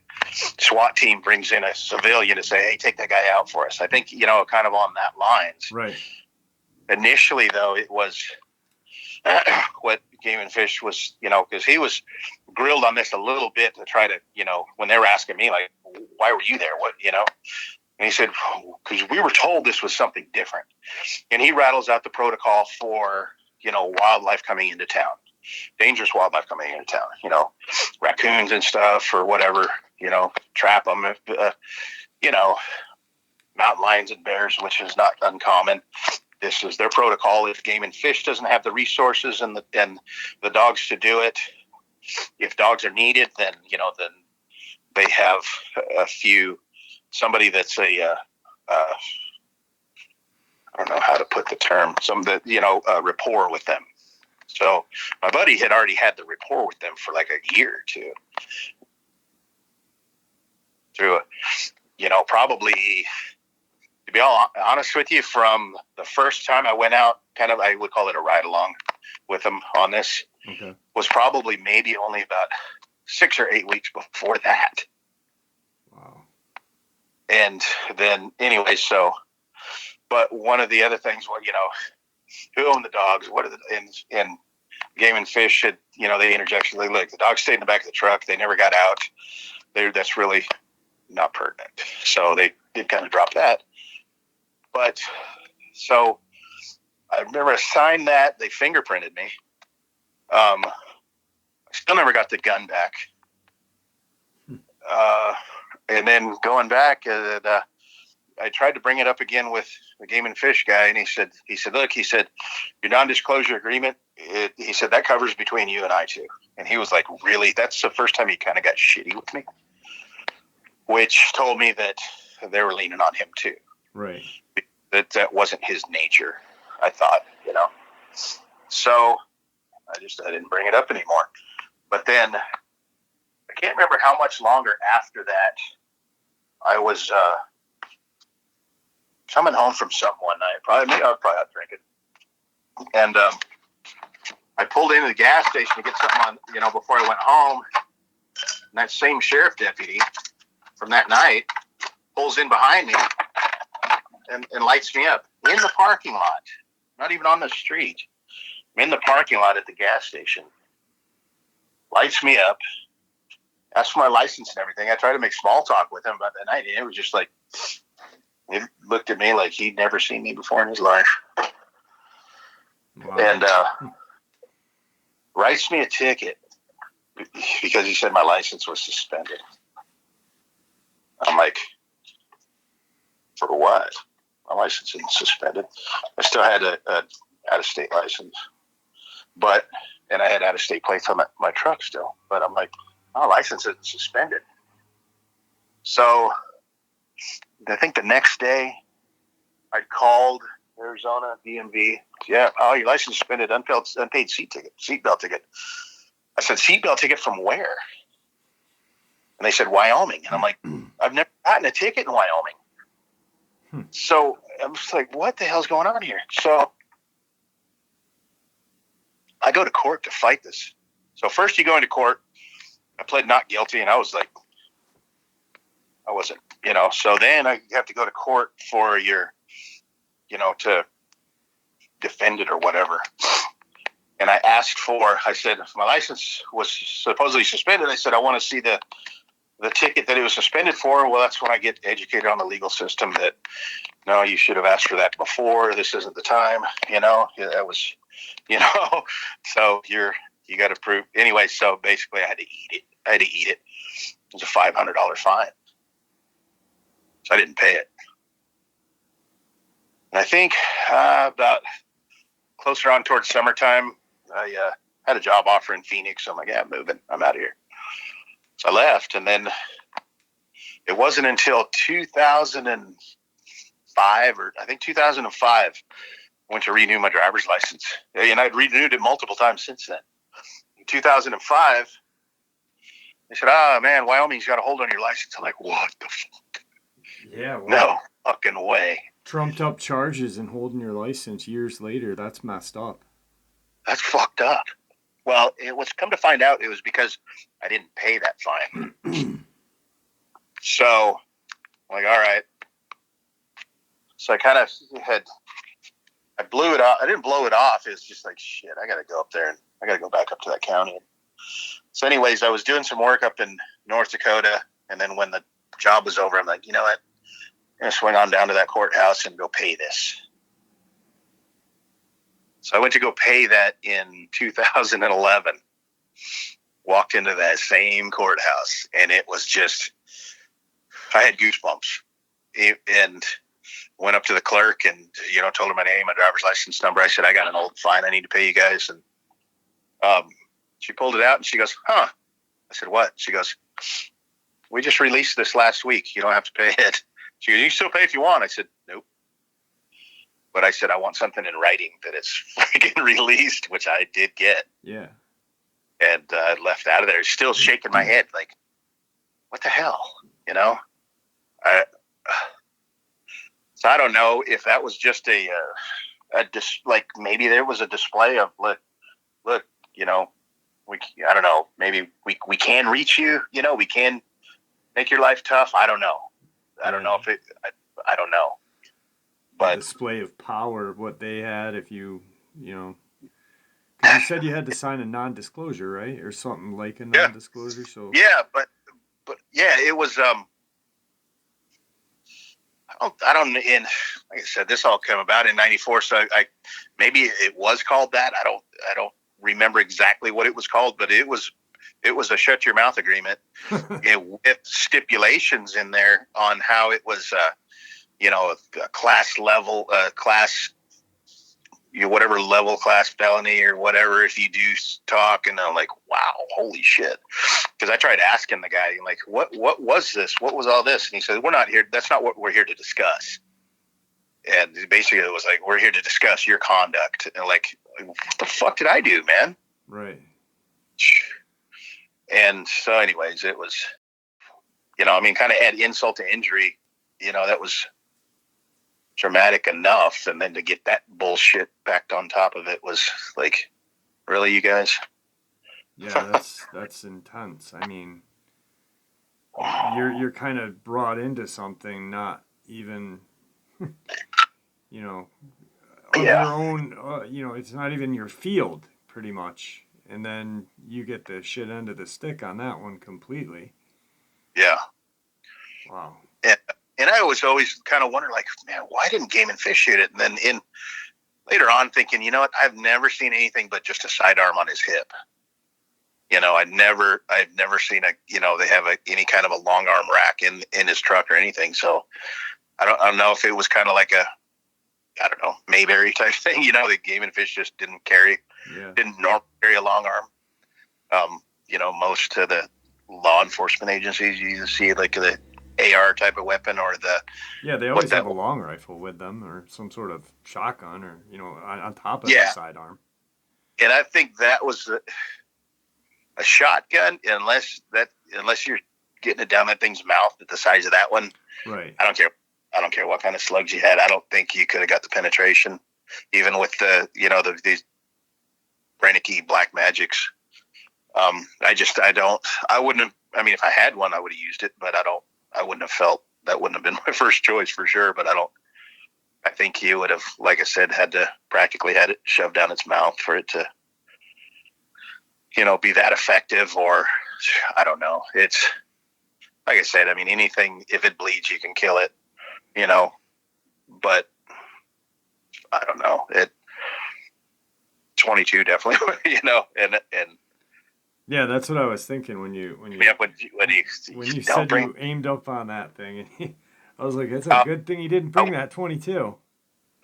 [SPEAKER 2] SWAT team brings in a civilian to say, hey, take that guy out for us. I think, kind of on that lines.
[SPEAKER 1] Right.
[SPEAKER 2] Initially, though, it was what Game and Fish was, because he was grilled on this a little bit to try to, when they were asking me, like, why were you there? What, And he said, because we were told this was something different. And he rattles out the protocol for, wildlife coming into town, dangerous wildlife coming into town, raccoons and stuff or whatever, trap them, mountain lions and bears, which is not uncommon. This is their protocol. If Game and Fish doesn't have the resources and the dogs to do it, if dogs are needed, then, then they have somebody that's I don't know how to put the term, rapport with them. So my buddy had already had the rapport with them for like a year or two. Through, probably, to be all honest with you, from the first time I went out, kind of, I would call it a ride along with them on this, was probably maybe only about 6 or 8 weeks before that.
[SPEAKER 1] Wow. And
[SPEAKER 2] then anyway, but one of the other things, who owned the dogs? What are and Game and Fish should, they interjected, like, look, the dogs stayed in the back of the truck. They never got out. That's really not pertinent. So they did kind of drop that. But so I remember I signed that. They fingerprinted me. I still never got the gun back. And then going back, I tried to bring it up again with the Game and Fish guy, and he said, look, your non-disclosure agreement, he said, that covers between you and I too. And he was like, really? That's the first time he kind of got shitty with me, which told me that they were leaning on him too.
[SPEAKER 1] Right.
[SPEAKER 2] That wasn't his nature, I thought, So I didn't bring it up anymore. But then I can't remember how much longer after that I was coming home from something one night. I was probably out drinking. And I pulled into the gas station to get something on, before I went home. And that same sheriff deputy from that night pulls in behind me and lights me up in the parking lot, not even on the street. I'm in the parking lot at the gas station. Lights me up, asks for my license and everything. I tried to make small talk with him about that night, and it was just like, he looked at me like he'd never seen me before in his life. Wow. And writes me a ticket because he said my license was suspended. I'm like, for what? My license isn't suspended. I still had a out-of-state license, and I had out-of-state plates on my truck still. But I'm like, my license isn't suspended. So I think the next day I called Arizona DMV. Yeah, your license suspended, unpaid seatbelt ticket. I said, seatbelt ticket from where? And they said, Wyoming. And I'm like, I've never gotten a ticket in Wyoming. So I'm just like, what the hell's going on here? So I go to court to fight this. So first you go into court. I pled not guilty, and I was like, I wasn't, So then I have to go to court for your, to defend it or whatever. And I said, my license was supposedly suspended. I said, I want to see the ticket that it was suspended for. Well, that's when I get educated on the legal system that, no, you should have asked for that before. This isn't the time, that was, so you got to prove. Anyway, so basically I had to eat it. It was a $500 fine. So I didn't pay it. And I think about closer on towards summertime, I had a job offer in Phoenix. So I'm like, yeah, I'm moving. I'm out of here. So I left, and then it wasn't until 2005 or I think 2005 I went to renew my driver's license, and I'd renewed it multiple times since then. In 2005, They said, "Ah, man, Wyoming's got a hold on your license." I'm like, "What the fuck?
[SPEAKER 1] Yeah, well,
[SPEAKER 2] No fucking way."
[SPEAKER 1] trumped up charges and holding your license years later, that's messed up.
[SPEAKER 2] That's fucked up. Well, it was come to find out it was because I didn't pay that fine. So, I'm like, all right. So I kind of I blew it off. I didn't blow it off. It's just like, shit, I got to go up there and I got to go back up to that county. So anyways, I was doing some work up in North Dakota. And then when the job was over, I'm like, you know what? I'm going to swing on down to that courthouse and go pay this. So I went to go pay that in 2011. Walked into that same courthouse, and it was just, I had goosebumps. And went up to the clerk and, told her my name, my driver's license number. I said, I got an old fine I need to pay you guys. And she pulled it out and she goes, huh? I said, what? She goes, we just released this last week. You don't have to pay it. She goes, you can still pay if you want. I said, nope. But I said, I want something in writing that it's freaking released, which I did get.
[SPEAKER 1] Yeah.
[SPEAKER 2] And left out of there, still shaking my head like, what the hell? So I don't know if that was just like maybe there was a display of look, I don't know, maybe we can reach you, we can make your life tough. I don't know. I don't know if I don't know. But
[SPEAKER 1] a display of power, what they had, if you because you said you had to sign a non-disclosure, right, or something like a non-disclosure. So
[SPEAKER 2] yeah, but yeah, it was I don't. In like I said, this all came about in '94, so I maybe it was called that. I don't remember exactly what it was called, but it was a shut your mouth agreement with stipulations in there on how it was a class level whatever level class felony or whatever if you do talk. And I'm like, wow, holy shit. Because I tried asking the guy, like, what was this? What was all this? And he said, we're not here. That's not what we're here to discuss. And basically it was like, we're here to discuss your conduct. And like, what the fuck did I do, man?
[SPEAKER 1] Right.
[SPEAKER 2] And so anyways, it was, kind of add insult to injury, that was dramatic enough. And then to get that bullshit backed on top of it was like, really, you guys?
[SPEAKER 1] Yeah, that's intense. I mean, you're kind of brought into something, not even, of your own, it's not even your field, pretty much. And then you get the shit end of the stick on that one completely.
[SPEAKER 2] Yeah.
[SPEAKER 1] Wow.
[SPEAKER 2] And I was always kind of wondering, like, man, why didn't Game and Fish shoot it? And then later on thinking, I've never seen anything but just a sidearm on his hip. I've never seen they have any kind of a long arm rack in his truck or anything. So I don't know if it was kind of like I don't know, Mayberry type thing, the Game and Fish just didn't normally carry a long arm. Most of the law enforcement agencies, you see like the AR type of weapon or
[SPEAKER 1] they always have a long rifle with them or some sort of shotgun or on top of the sidearm.
[SPEAKER 2] And I think that was a shotgun, unless you're getting it down that thing's mouth at the size of that one.
[SPEAKER 1] Right.
[SPEAKER 2] I don't care what kind of slugs you had. I don't think you could have got the penetration, even with these Reineke Black Magics. I wouldn't have. I mean, if I had one, I would have used it, but I wouldn't have felt that wouldn't have been my first choice for sure. But I think he would have, like I said, had it shoved down its mouth for it to, be that effective. Or I don't know. It's like I said. I mean, anything, if it bleeds, you can kill it. But I don't know. 22 definitely. And
[SPEAKER 1] yeah, that's what I was thinking when you said you aimed up on that thing. And I was like, it's a good thing you didn't bring that 22.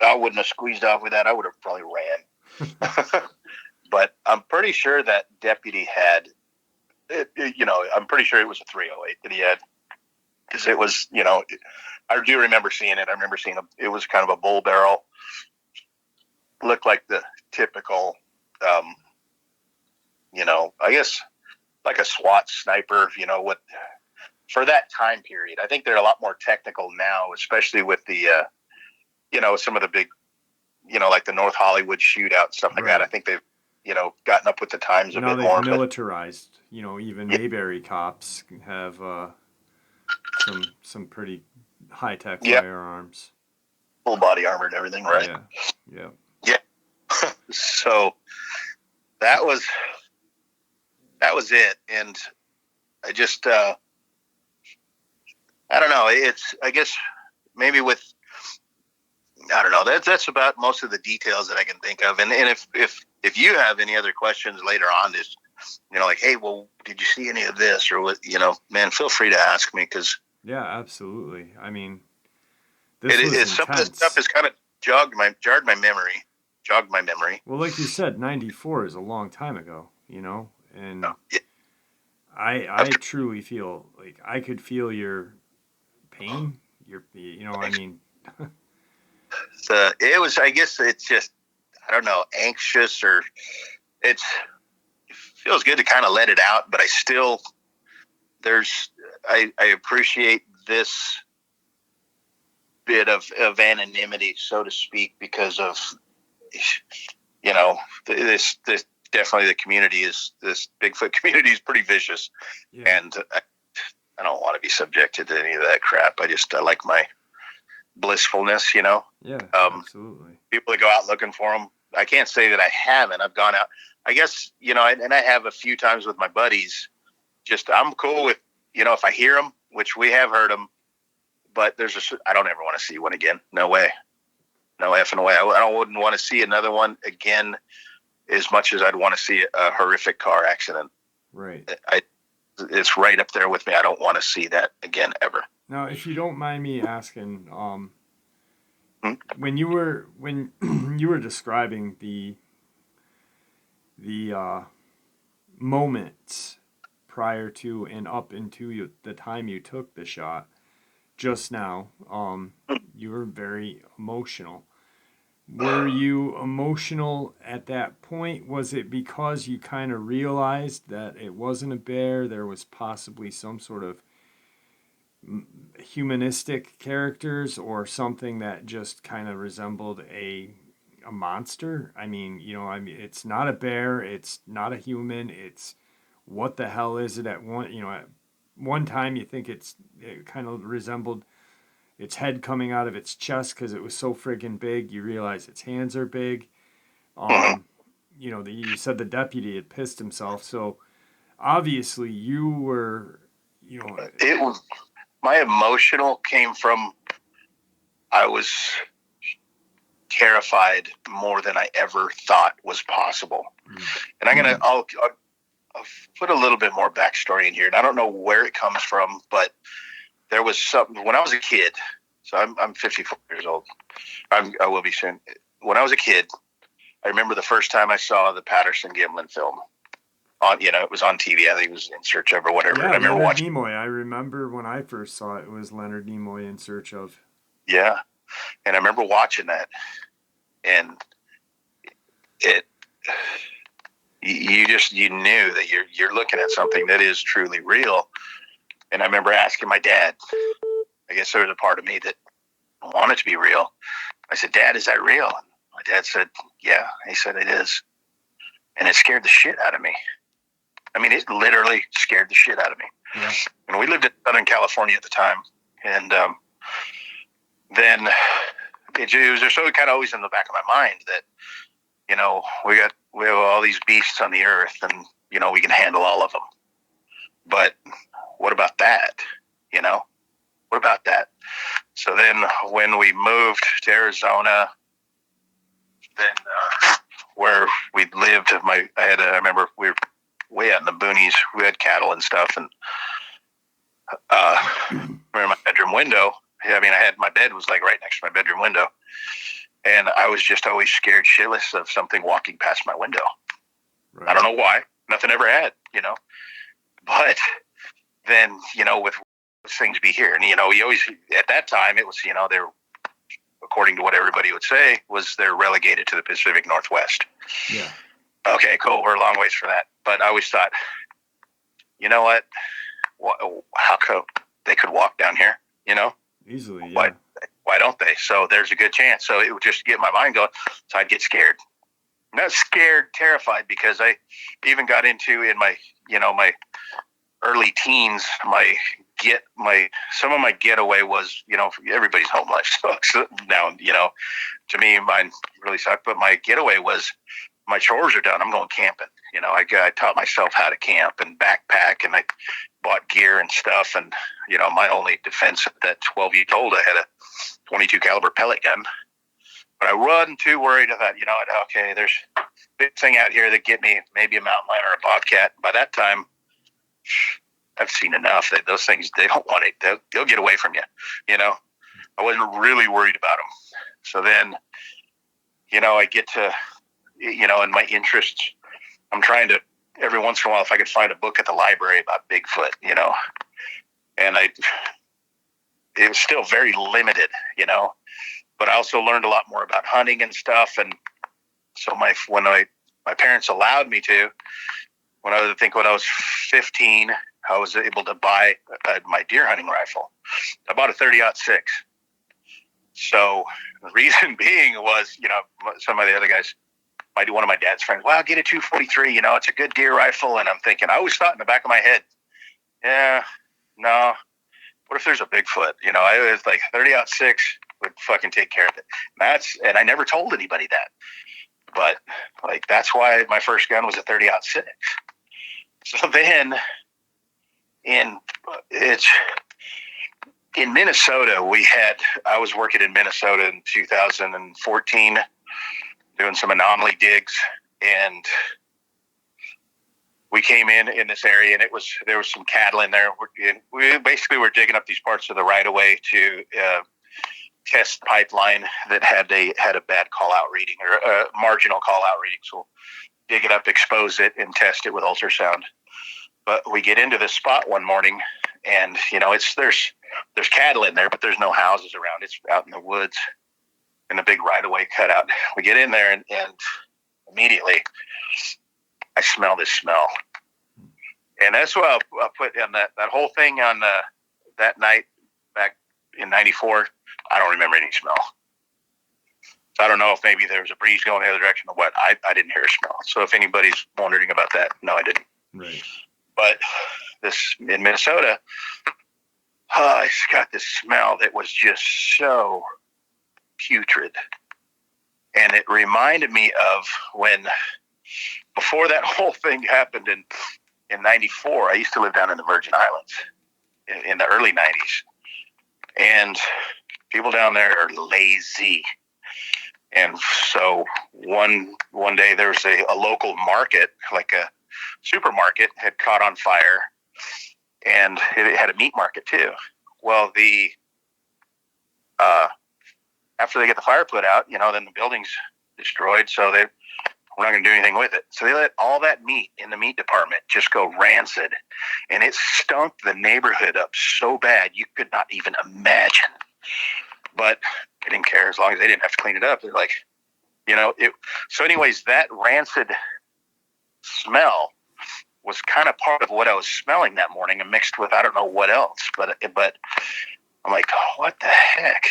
[SPEAKER 2] I wouldn't have squeezed off with that. I would have probably ran. But I'm pretty sure that deputy had, I'm pretty sure it was a 308 that he had. Because it was, I do remember seeing it. I remember seeing it was kind of a bull barrel. Looked like the typical, I guess like a SWAT sniper, what for that time period. I think they're a lot more technical now, especially with the, some of the big, like the North Hollywood shootout, stuff like that. I think they've, gotten up with the times a bit more.
[SPEAKER 1] Now they've militarized, even Mayberry cops have some pretty high-tech firearms.
[SPEAKER 2] Full body armor and everything, right?
[SPEAKER 1] Yeah.
[SPEAKER 2] So that was it. And I just, I don't know. It's, I guess maybe I don't know. That's about most of the details that I can think of. And if you have any other questions later on, just, like, hey, well, did you see any of this or what, man, feel free to ask me.
[SPEAKER 1] Yeah, absolutely. I mean,
[SPEAKER 2] some of this stuff has kind of jogged my memory.
[SPEAKER 1] Well, like you said, 94 is a long time ago, and I truly feel like I could feel your pain, I mean.
[SPEAKER 2] It was, I guess it's just, I don't know, anxious, or it feels good to kind of let it out, but I still, I appreciate this bit of anonymity, so to speak, because of, this definitely the community this Bigfoot community is pretty vicious. And I don't want to be subjected to any of that crap. I like my blissfulness,
[SPEAKER 1] Yeah, absolutely.
[SPEAKER 2] People that go out looking for them. I can't say that I haven't. I've gone out, I guess, and I have a few times with my buddies. Just, I'm cool with, if I hear them, which we have heard them, but I don't ever want to see one again. No way. No effing way. I wouldn't want to see another one again as much as I'd want to see a horrific car accident.
[SPEAKER 1] Right.
[SPEAKER 2] It's right up there with me. I don't want to see that again ever.
[SPEAKER 1] Now, if you don't mind me asking, when you were describing the moments prior to and up into the time you took the shot just now, you were very emotional. Were you emotional at that point? Was it because you kind of realized that it wasn't a bear? There was possibly some sort of humanistic characters or something that just kind of resembled a monster? I mean, it's not a bear, it's not a human, it's what the hell is it at one time you think it kind of resembled its head coming out of its chest because it was so friggin' big. You realize its hands are big. You said the deputy had pissed himself, so obviously you were,
[SPEAKER 2] It was, my emotional came from, I was terrified more than I ever thought was possible. And I'll put a little bit more backstory in here. And I don't know where it comes from, but there was something when I was a kid. So I'm 54 years old. I will be soon. When I was a kid, I remember the first time I saw the Patterson-Gimlin film. It was on TV. I think it was In Search of or whatever.
[SPEAKER 1] Yeah,
[SPEAKER 2] I remember
[SPEAKER 1] Leonard Nimoy. I remember when I first saw it, it was Leonard Nimoy, In Search of.
[SPEAKER 2] Yeah, and I remember watching that, and you knew that you're looking at something that is truly real. And I remember asking my dad. I guess there was a part of me that wanted to be real. I said, "Dad, is that real?" And my dad said, "Yeah." He said, "It is," and it scared the shit out of me. I mean, it literally scared the shit out of me.
[SPEAKER 1] Yeah.
[SPEAKER 2] And we lived in Southern California at the time, and then it was just so kind of always in the back of my mind that we have all these beasts on the earth, and we can handle all of them. But what about that? What about that? So then when we moved to Arizona, then where we lived, I remember we were way out in the boonies. We had cattle and stuff, and remember my bedroom window. My bed was like right next to my bedroom window, and I was just always scared shitless of something walking past my window. Right. I don't know why. Nothing ever had, But then, with things be here, and we always at that time it was, they're, according to what everybody would say, they're relegated to the Pacific Northwest.
[SPEAKER 1] Yeah.
[SPEAKER 2] Okay, cool. We're a long ways from that, but I always thought you know what? How come they could walk down here?
[SPEAKER 1] Easily, yeah.
[SPEAKER 2] Why don't they? So there's a good chance. So it would just get my mind going. So I'd get scared. Not scared, terrified, because I even got into in my my early teens. Some of my getaway was everybody's home life sucks now. To me, mine really sucked. But my getaway was my chores are done. I'm going camping. I taught myself how to camp and backpack, and I bought gear and stuff. And my only defense at that 12 years old, I had a 22 caliber pellet gun. But I wasn't too worried. I thought, okay, there's a big thing out here that get me, maybe a mountain lion or a bobcat. By that time, I've seen enough that those things, they don't want it. They'll get away from you. I wasn't really worried about them. So then, I get to, in my interests, I'm trying to, every once in a while, if I could find a book at the library about Bigfoot, and it was still very limited, but I also learned a lot more about hunting and stuff. And so when my parents allowed me to, when I was 15, I was able to buy my deer hunting rifle. I bought a 30-06. So the reason being was, some of the other guys, one of my dad's friends, well, get a 243, it's a good deer rifle. And I'm thinking, I always thought in the back of my head, yeah, no, what if there's a Bigfoot? I was like 30-06 would fucking take care of it. And I never told anybody that. But that's why my first gun was a 30-06. So then in Minnesota, I was working in Minnesota in 2014 doing some anomaly digs, and we came in this area, and there was some cattle in there. We basically were digging up these parts of the right of way to test pipeline that had a bad call out reading or a marginal call out reading. So dig it up, expose it, and test it with ultrasound. But we get into this spot one morning, and there's cattle in there, but there's no houses around. It's out in the woods, in a big right of way cutout. We get in there, and immediately I smell this smell, and that's what I'll put on that whole thing on that night back in '94. I don't remember any smell. So I don't know if maybe there was a breeze going the other direction or what. I didn't hear a smell. So if anybody's wondering about that, no, I didn't.
[SPEAKER 1] Right.
[SPEAKER 2] But this in Minnesota, I got this smell that was just so putrid. And it reminded me of when, before that whole thing happened in '94, I used to live down in the Virgin Islands in the early '90s. And people down there are lazy. And so one day there was a local market, like a supermarket, had caught on fire, and it had a meat market too. Well, after they get the fire put out, then the building's destroyed, so we're not going to do anything with it. So they let all that meat in the meat department just go rancid, and it stunk the neighborhood up so bad you could not even imagine. But I didn't care as long as they didn't have to clean it up. They're like, So anyways, that rancid smell was kind of part of what I was smelling that morning, and mixed with I don't know what else. But I'm like, oh, what the heck?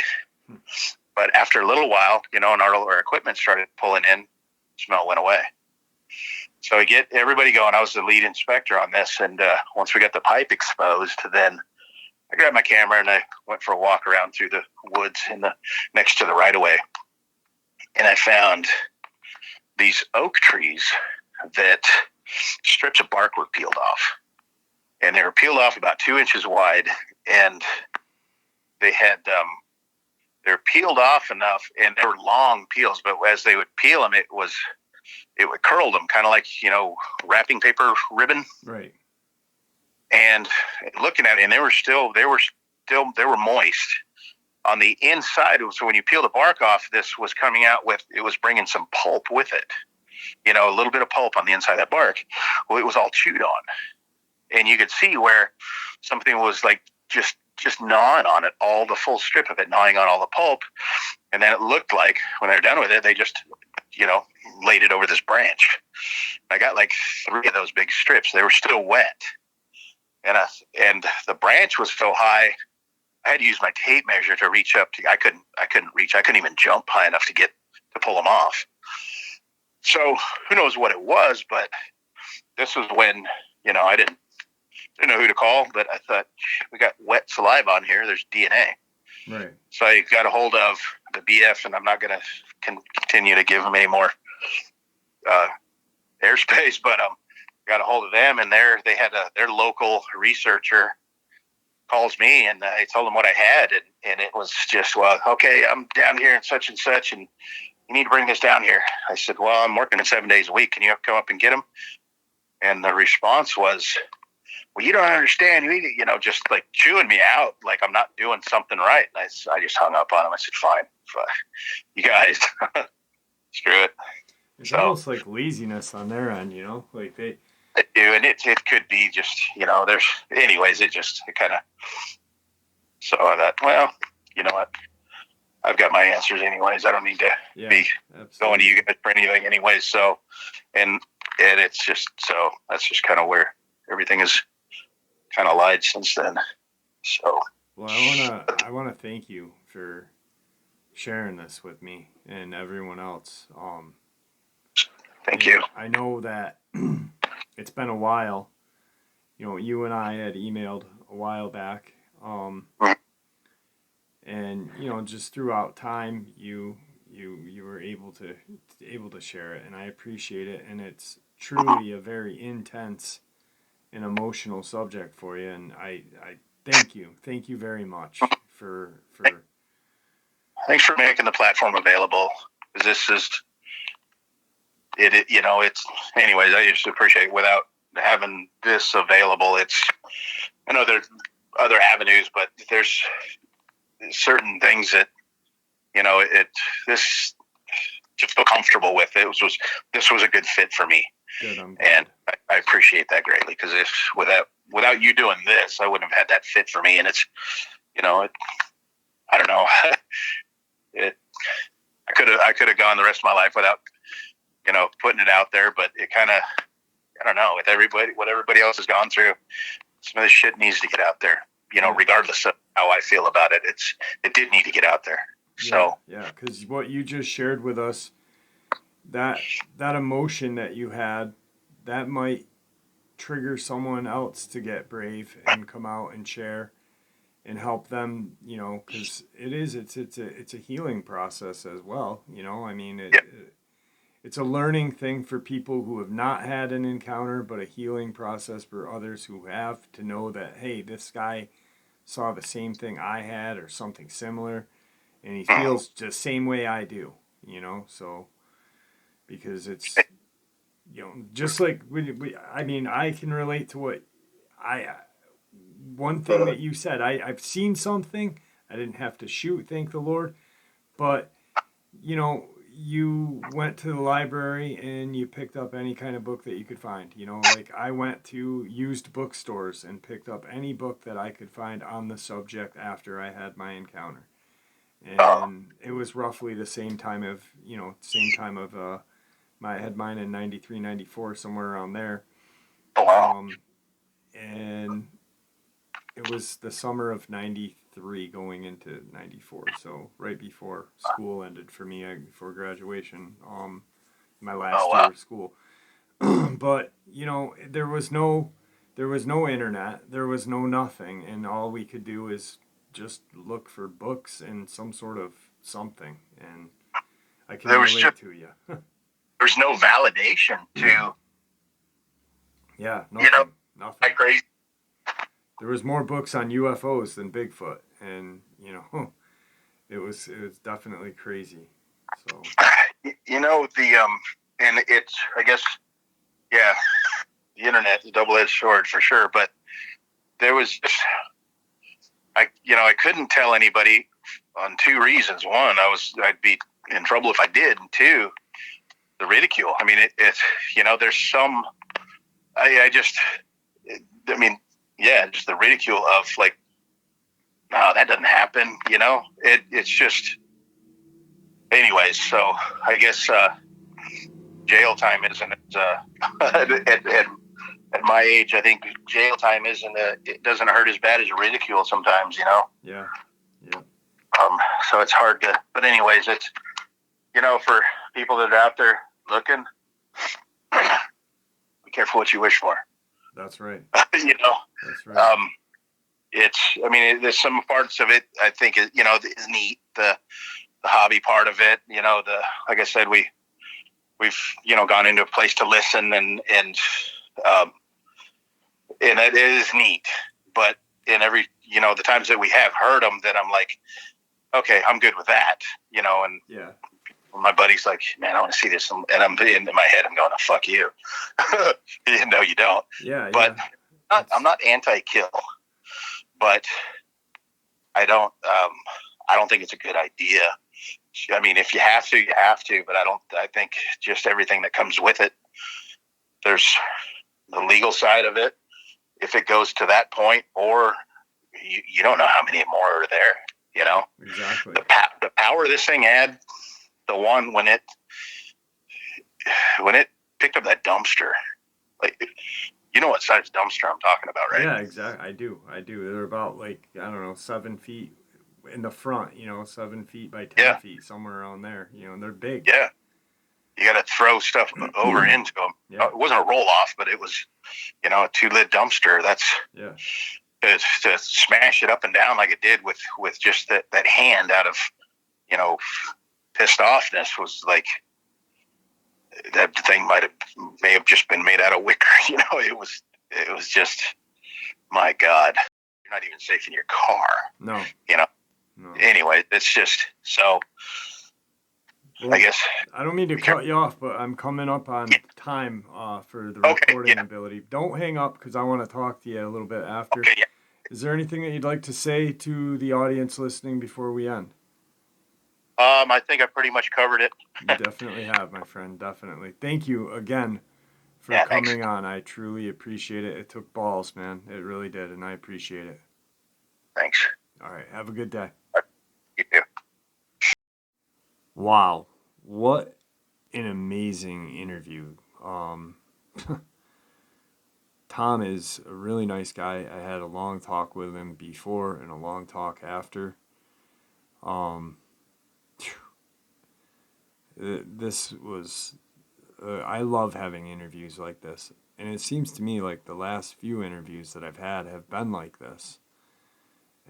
[SPEAKER 2] But after a little while, and our equipment started pulling in, smell went away. So we get everybody going. I was the lead inspector on this, and once we got the pipe exposed, then I grabbed my camera and I went for a walk around through the woods next to the right of way, and I found these oak trees that strips of bark were peeled off, and they were peeled off about 2 inches wide, and they had they're peeled off enough, and they were long peels, but as they would peel them, it would curl them, kind of like wrapping paper ribbon.
[SPEAKER 1] Right.
[SPEAKER 2] And looking at it, and they were moist on the inside. So when you peel the bark off, this was coming out it was bringing some pulp with it, a little bit of pulp on the inside of that bark. Well, it was all chewed on, and you could see where something was like just gnawing on it, all the full strip of it, gnawing on all the pulp. And then it looked like when they were done with it, they just, laid it over this branch. I got like 3 of those big strips. They were still wet. and the branch was so high, I had to use my tape measure to reach up to. I couldn't reach. I couldn't even jump high enough to pull them off. So who knows what it was, but this was when, I didn't know who to call, but I thought, we got wet saliva on here. There's DNA.
[SPEAKER 1] Right.
[SPEAKER 2] So I got a hold of the BF, and I'm not going to continue to give them any more airspace, but got a hold of them, and they had their local researcher calls me, and I told them what I had, and it was just, well, okay, I'm down here in such and such, and you need to bring this down here. I said, well, I'm working 7 days a week. Can you come up and get them? And the response was, well, you don't understand. Just like chewing me out, like I'm not doing something right. And I just hung up on him. I said, fine. You guys, screw it.
[SPEAKER 1] It's almost like laziness on their end, like they
[SPEAKER 2] do. And it could be just, anyways, it kind of, so I thought, well, you know what? I've got my answers anyways. I don't need to be going to you guys for anything anyways. So, and it's just, so that's just kind of where everything is kind of lied since then. So,
[SPEAKER 1] well, I want to thank you for sharing this with me and everyone else.
[SPEAKER 2] Thank you.
[SPEAKER 1] I know that it's been a while. You and I had emailed a while back. And just throughout time, you were able to share it, and I appreciate it. And it's truly a very intense and emotional subject for you, and I thank you very much for.
[SPEAKER 2] Thanks for making the platform available. This is it. It's anyways. I just appreciate it. Without having this available, I know there's other avenues, but there's certain things that this just feel comfortable with. This was a good fit for me.
[SPEAKER 1] Good,
[SPEAKER 2] and I appreciate that greatly, because if without you doing this, I wouldn't have had that fit for me. And it's I don't know. I could have gone the rest of my life without putting it out there, but it kind of, I don't know, with what everybody else has gone through, some of this shit needs to get out there. Regardless of how I feel about it, it did need to get out there. So
[SPEAKER 1] yeah, because what you just shared with us, that emotion that you had, that might trigger someone else to get brave and come out and share and help them. Because it's a healing process as well. I mean, it's a learning thing for people who have not had an encounter, but a healing process for others who have, to know that, hey, this guy saw the same thing I had or something similar, and he feels the same way I do, so, because it's, just like, I mean, I can relate to what one thing that you said, I've seen something, I didn't have to shoot, thank the Lord, but, you went to the library and you picked up any kind of book that you could find. Like I went to used bookstores and picked up any book that I could find on the subject after I had my encounter. And it was roughly the same time of, I had mine in 93, 94, somewhere around there. And it was the summer of 93 going into 94, so right before school ended for me, before graduation, my last year of school. But there was no internet, there was no nothing, and all we could do is just look for books and some sort of something, and I can relate to you.
[SPEAKER 2] There's no validation to
[SPEAKER 1] nothing.
[SPEAKER 2] like crazy.
[SPEAKER 1] There was more books on UFOs than Bigfoot, and it was definitely crazy. So
[SPEAKER 2] and it's, I guess, the internet is a double-edged sword for sure. But there was just, I couldn't tell anybody on two reasons. One, I'd be in trouble if I did, and two, the ridicule. I mean, there's some, just the ridicule of like, no, that doesn't happen. It's just, anyways. So I guess jail time isn't at at my age, I think jail time it doesn't hurt as bad as ridicule sometimes, you know?
[SPEAKER 1] Yeah. Yeah.
[SPEAKER 2] So it's hard to, but anyways, it's, you know, for people that are out there looking, be careful what you wish for.
[SPEAKER 1] That's right.
[SPEAKER 2] You know?
[SPEAKER 1] That's right.
[SPEAKER 2] There's some parts of it I think is, you know, is neat. The hobby part of it, you know, like I said, we've, you know, gone into a place to listen and it is neat, but in every, you know, the times that we have heard them, that I'm like, okay, I'm good with that, you know, and
[SPEAKER 1] yeah.
[SPEAKER 2] My buddy's like, man, I want to see this, and I'm in my head, I'm going, oh, fuck you. No, you don't.
[SPEAKER 1] Yeah.
[SPEAKER 2] But I'm not anti-kill, but I don't think it's a good idea. I mean, if you have to, you have to, but I think just everything that comes with it, there's the legal side of it. If it goes to that point, or you don't know how many more are there, you know?
[SPEAKER 1] Exactly.
[SPEAKER 2] The power this thing had, the one when it picked up that dumpster, like, you know what size dumpster I'm talking about, right?
[SPEAKER 1] Yeah, exactly. I do. They're about, like, I don't know, 7 feet in the front, you know, 7 feet by 10 feet, somewhere around there, you know, and they're big.
[SPEAKER 2] Yeah. You got to throw stuff over into them. Yeah. It wasn't a roll off, but it was, you know, a 2-lid dumpster. That's to smash it up and down like it did with just that hand out of, you know, pissed offness, was like, that thing may have just been made out of wicker. You know, it was just, my God, you're not even safe in your car.
[SPEAKER 1] No.
[SPEAKER 2] You know. No. Anyway, it's just so. Well, I guess
[SPEAKER 1] I don't mean to cut you off, but I'm coming up on time for the recording ability. Don't hang up, because I want to talk to you a little bit after.
[SPEAKER 2] Okay, yeah.
[SPEAKER 1] Is there anything that you'd like to say to the audience listening before we end?
[SPEAKER 2] I think I pretty much covered it.
[SPEAKER 1] You definitely have, my friend. Definitely. Thank you again for coming on. I truly appreciate it. It took balls, man. It really did, and I appreciate it.
[SPEAKER 2] Thanks.
[SPEAKER 1] All right. Have a good day.
[SPEAKER 2] You too.
[SPEAKER 1] Wow. What an amazing interview. Tom is a really nice guy. I had a long talk with him before and a long talk after. This was, I love having interviews like this. And it seems to me like the last few interviews that I've had have been like this.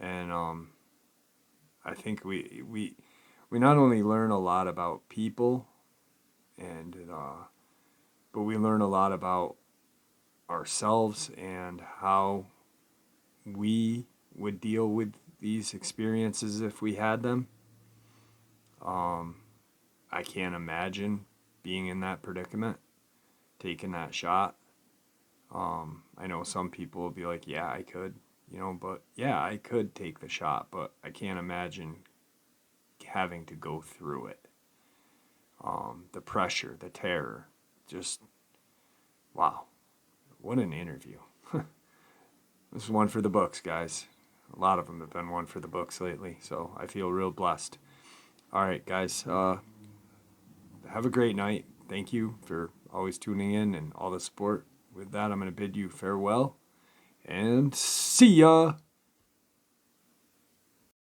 [SPEAKER 1] And I think we not only learn a lot about people, and but we learn a lot about ourselves and how we would deal with these experiences if we had them. I can't imagine being in that predicament, taking that shot. I know some people will be like, yeah, I could, you know, but yeah, I could take the shot, but I can't imagine having to go through it. The pressure, the terror, just, wow, what an interview. This is one for the books, guys. A lot of them have been one for the books lately, so I feel real blessed. All right, guys, have a great night. Thank you for always tuning in and all the support. With that, I'm going to bid you farewell and see ya.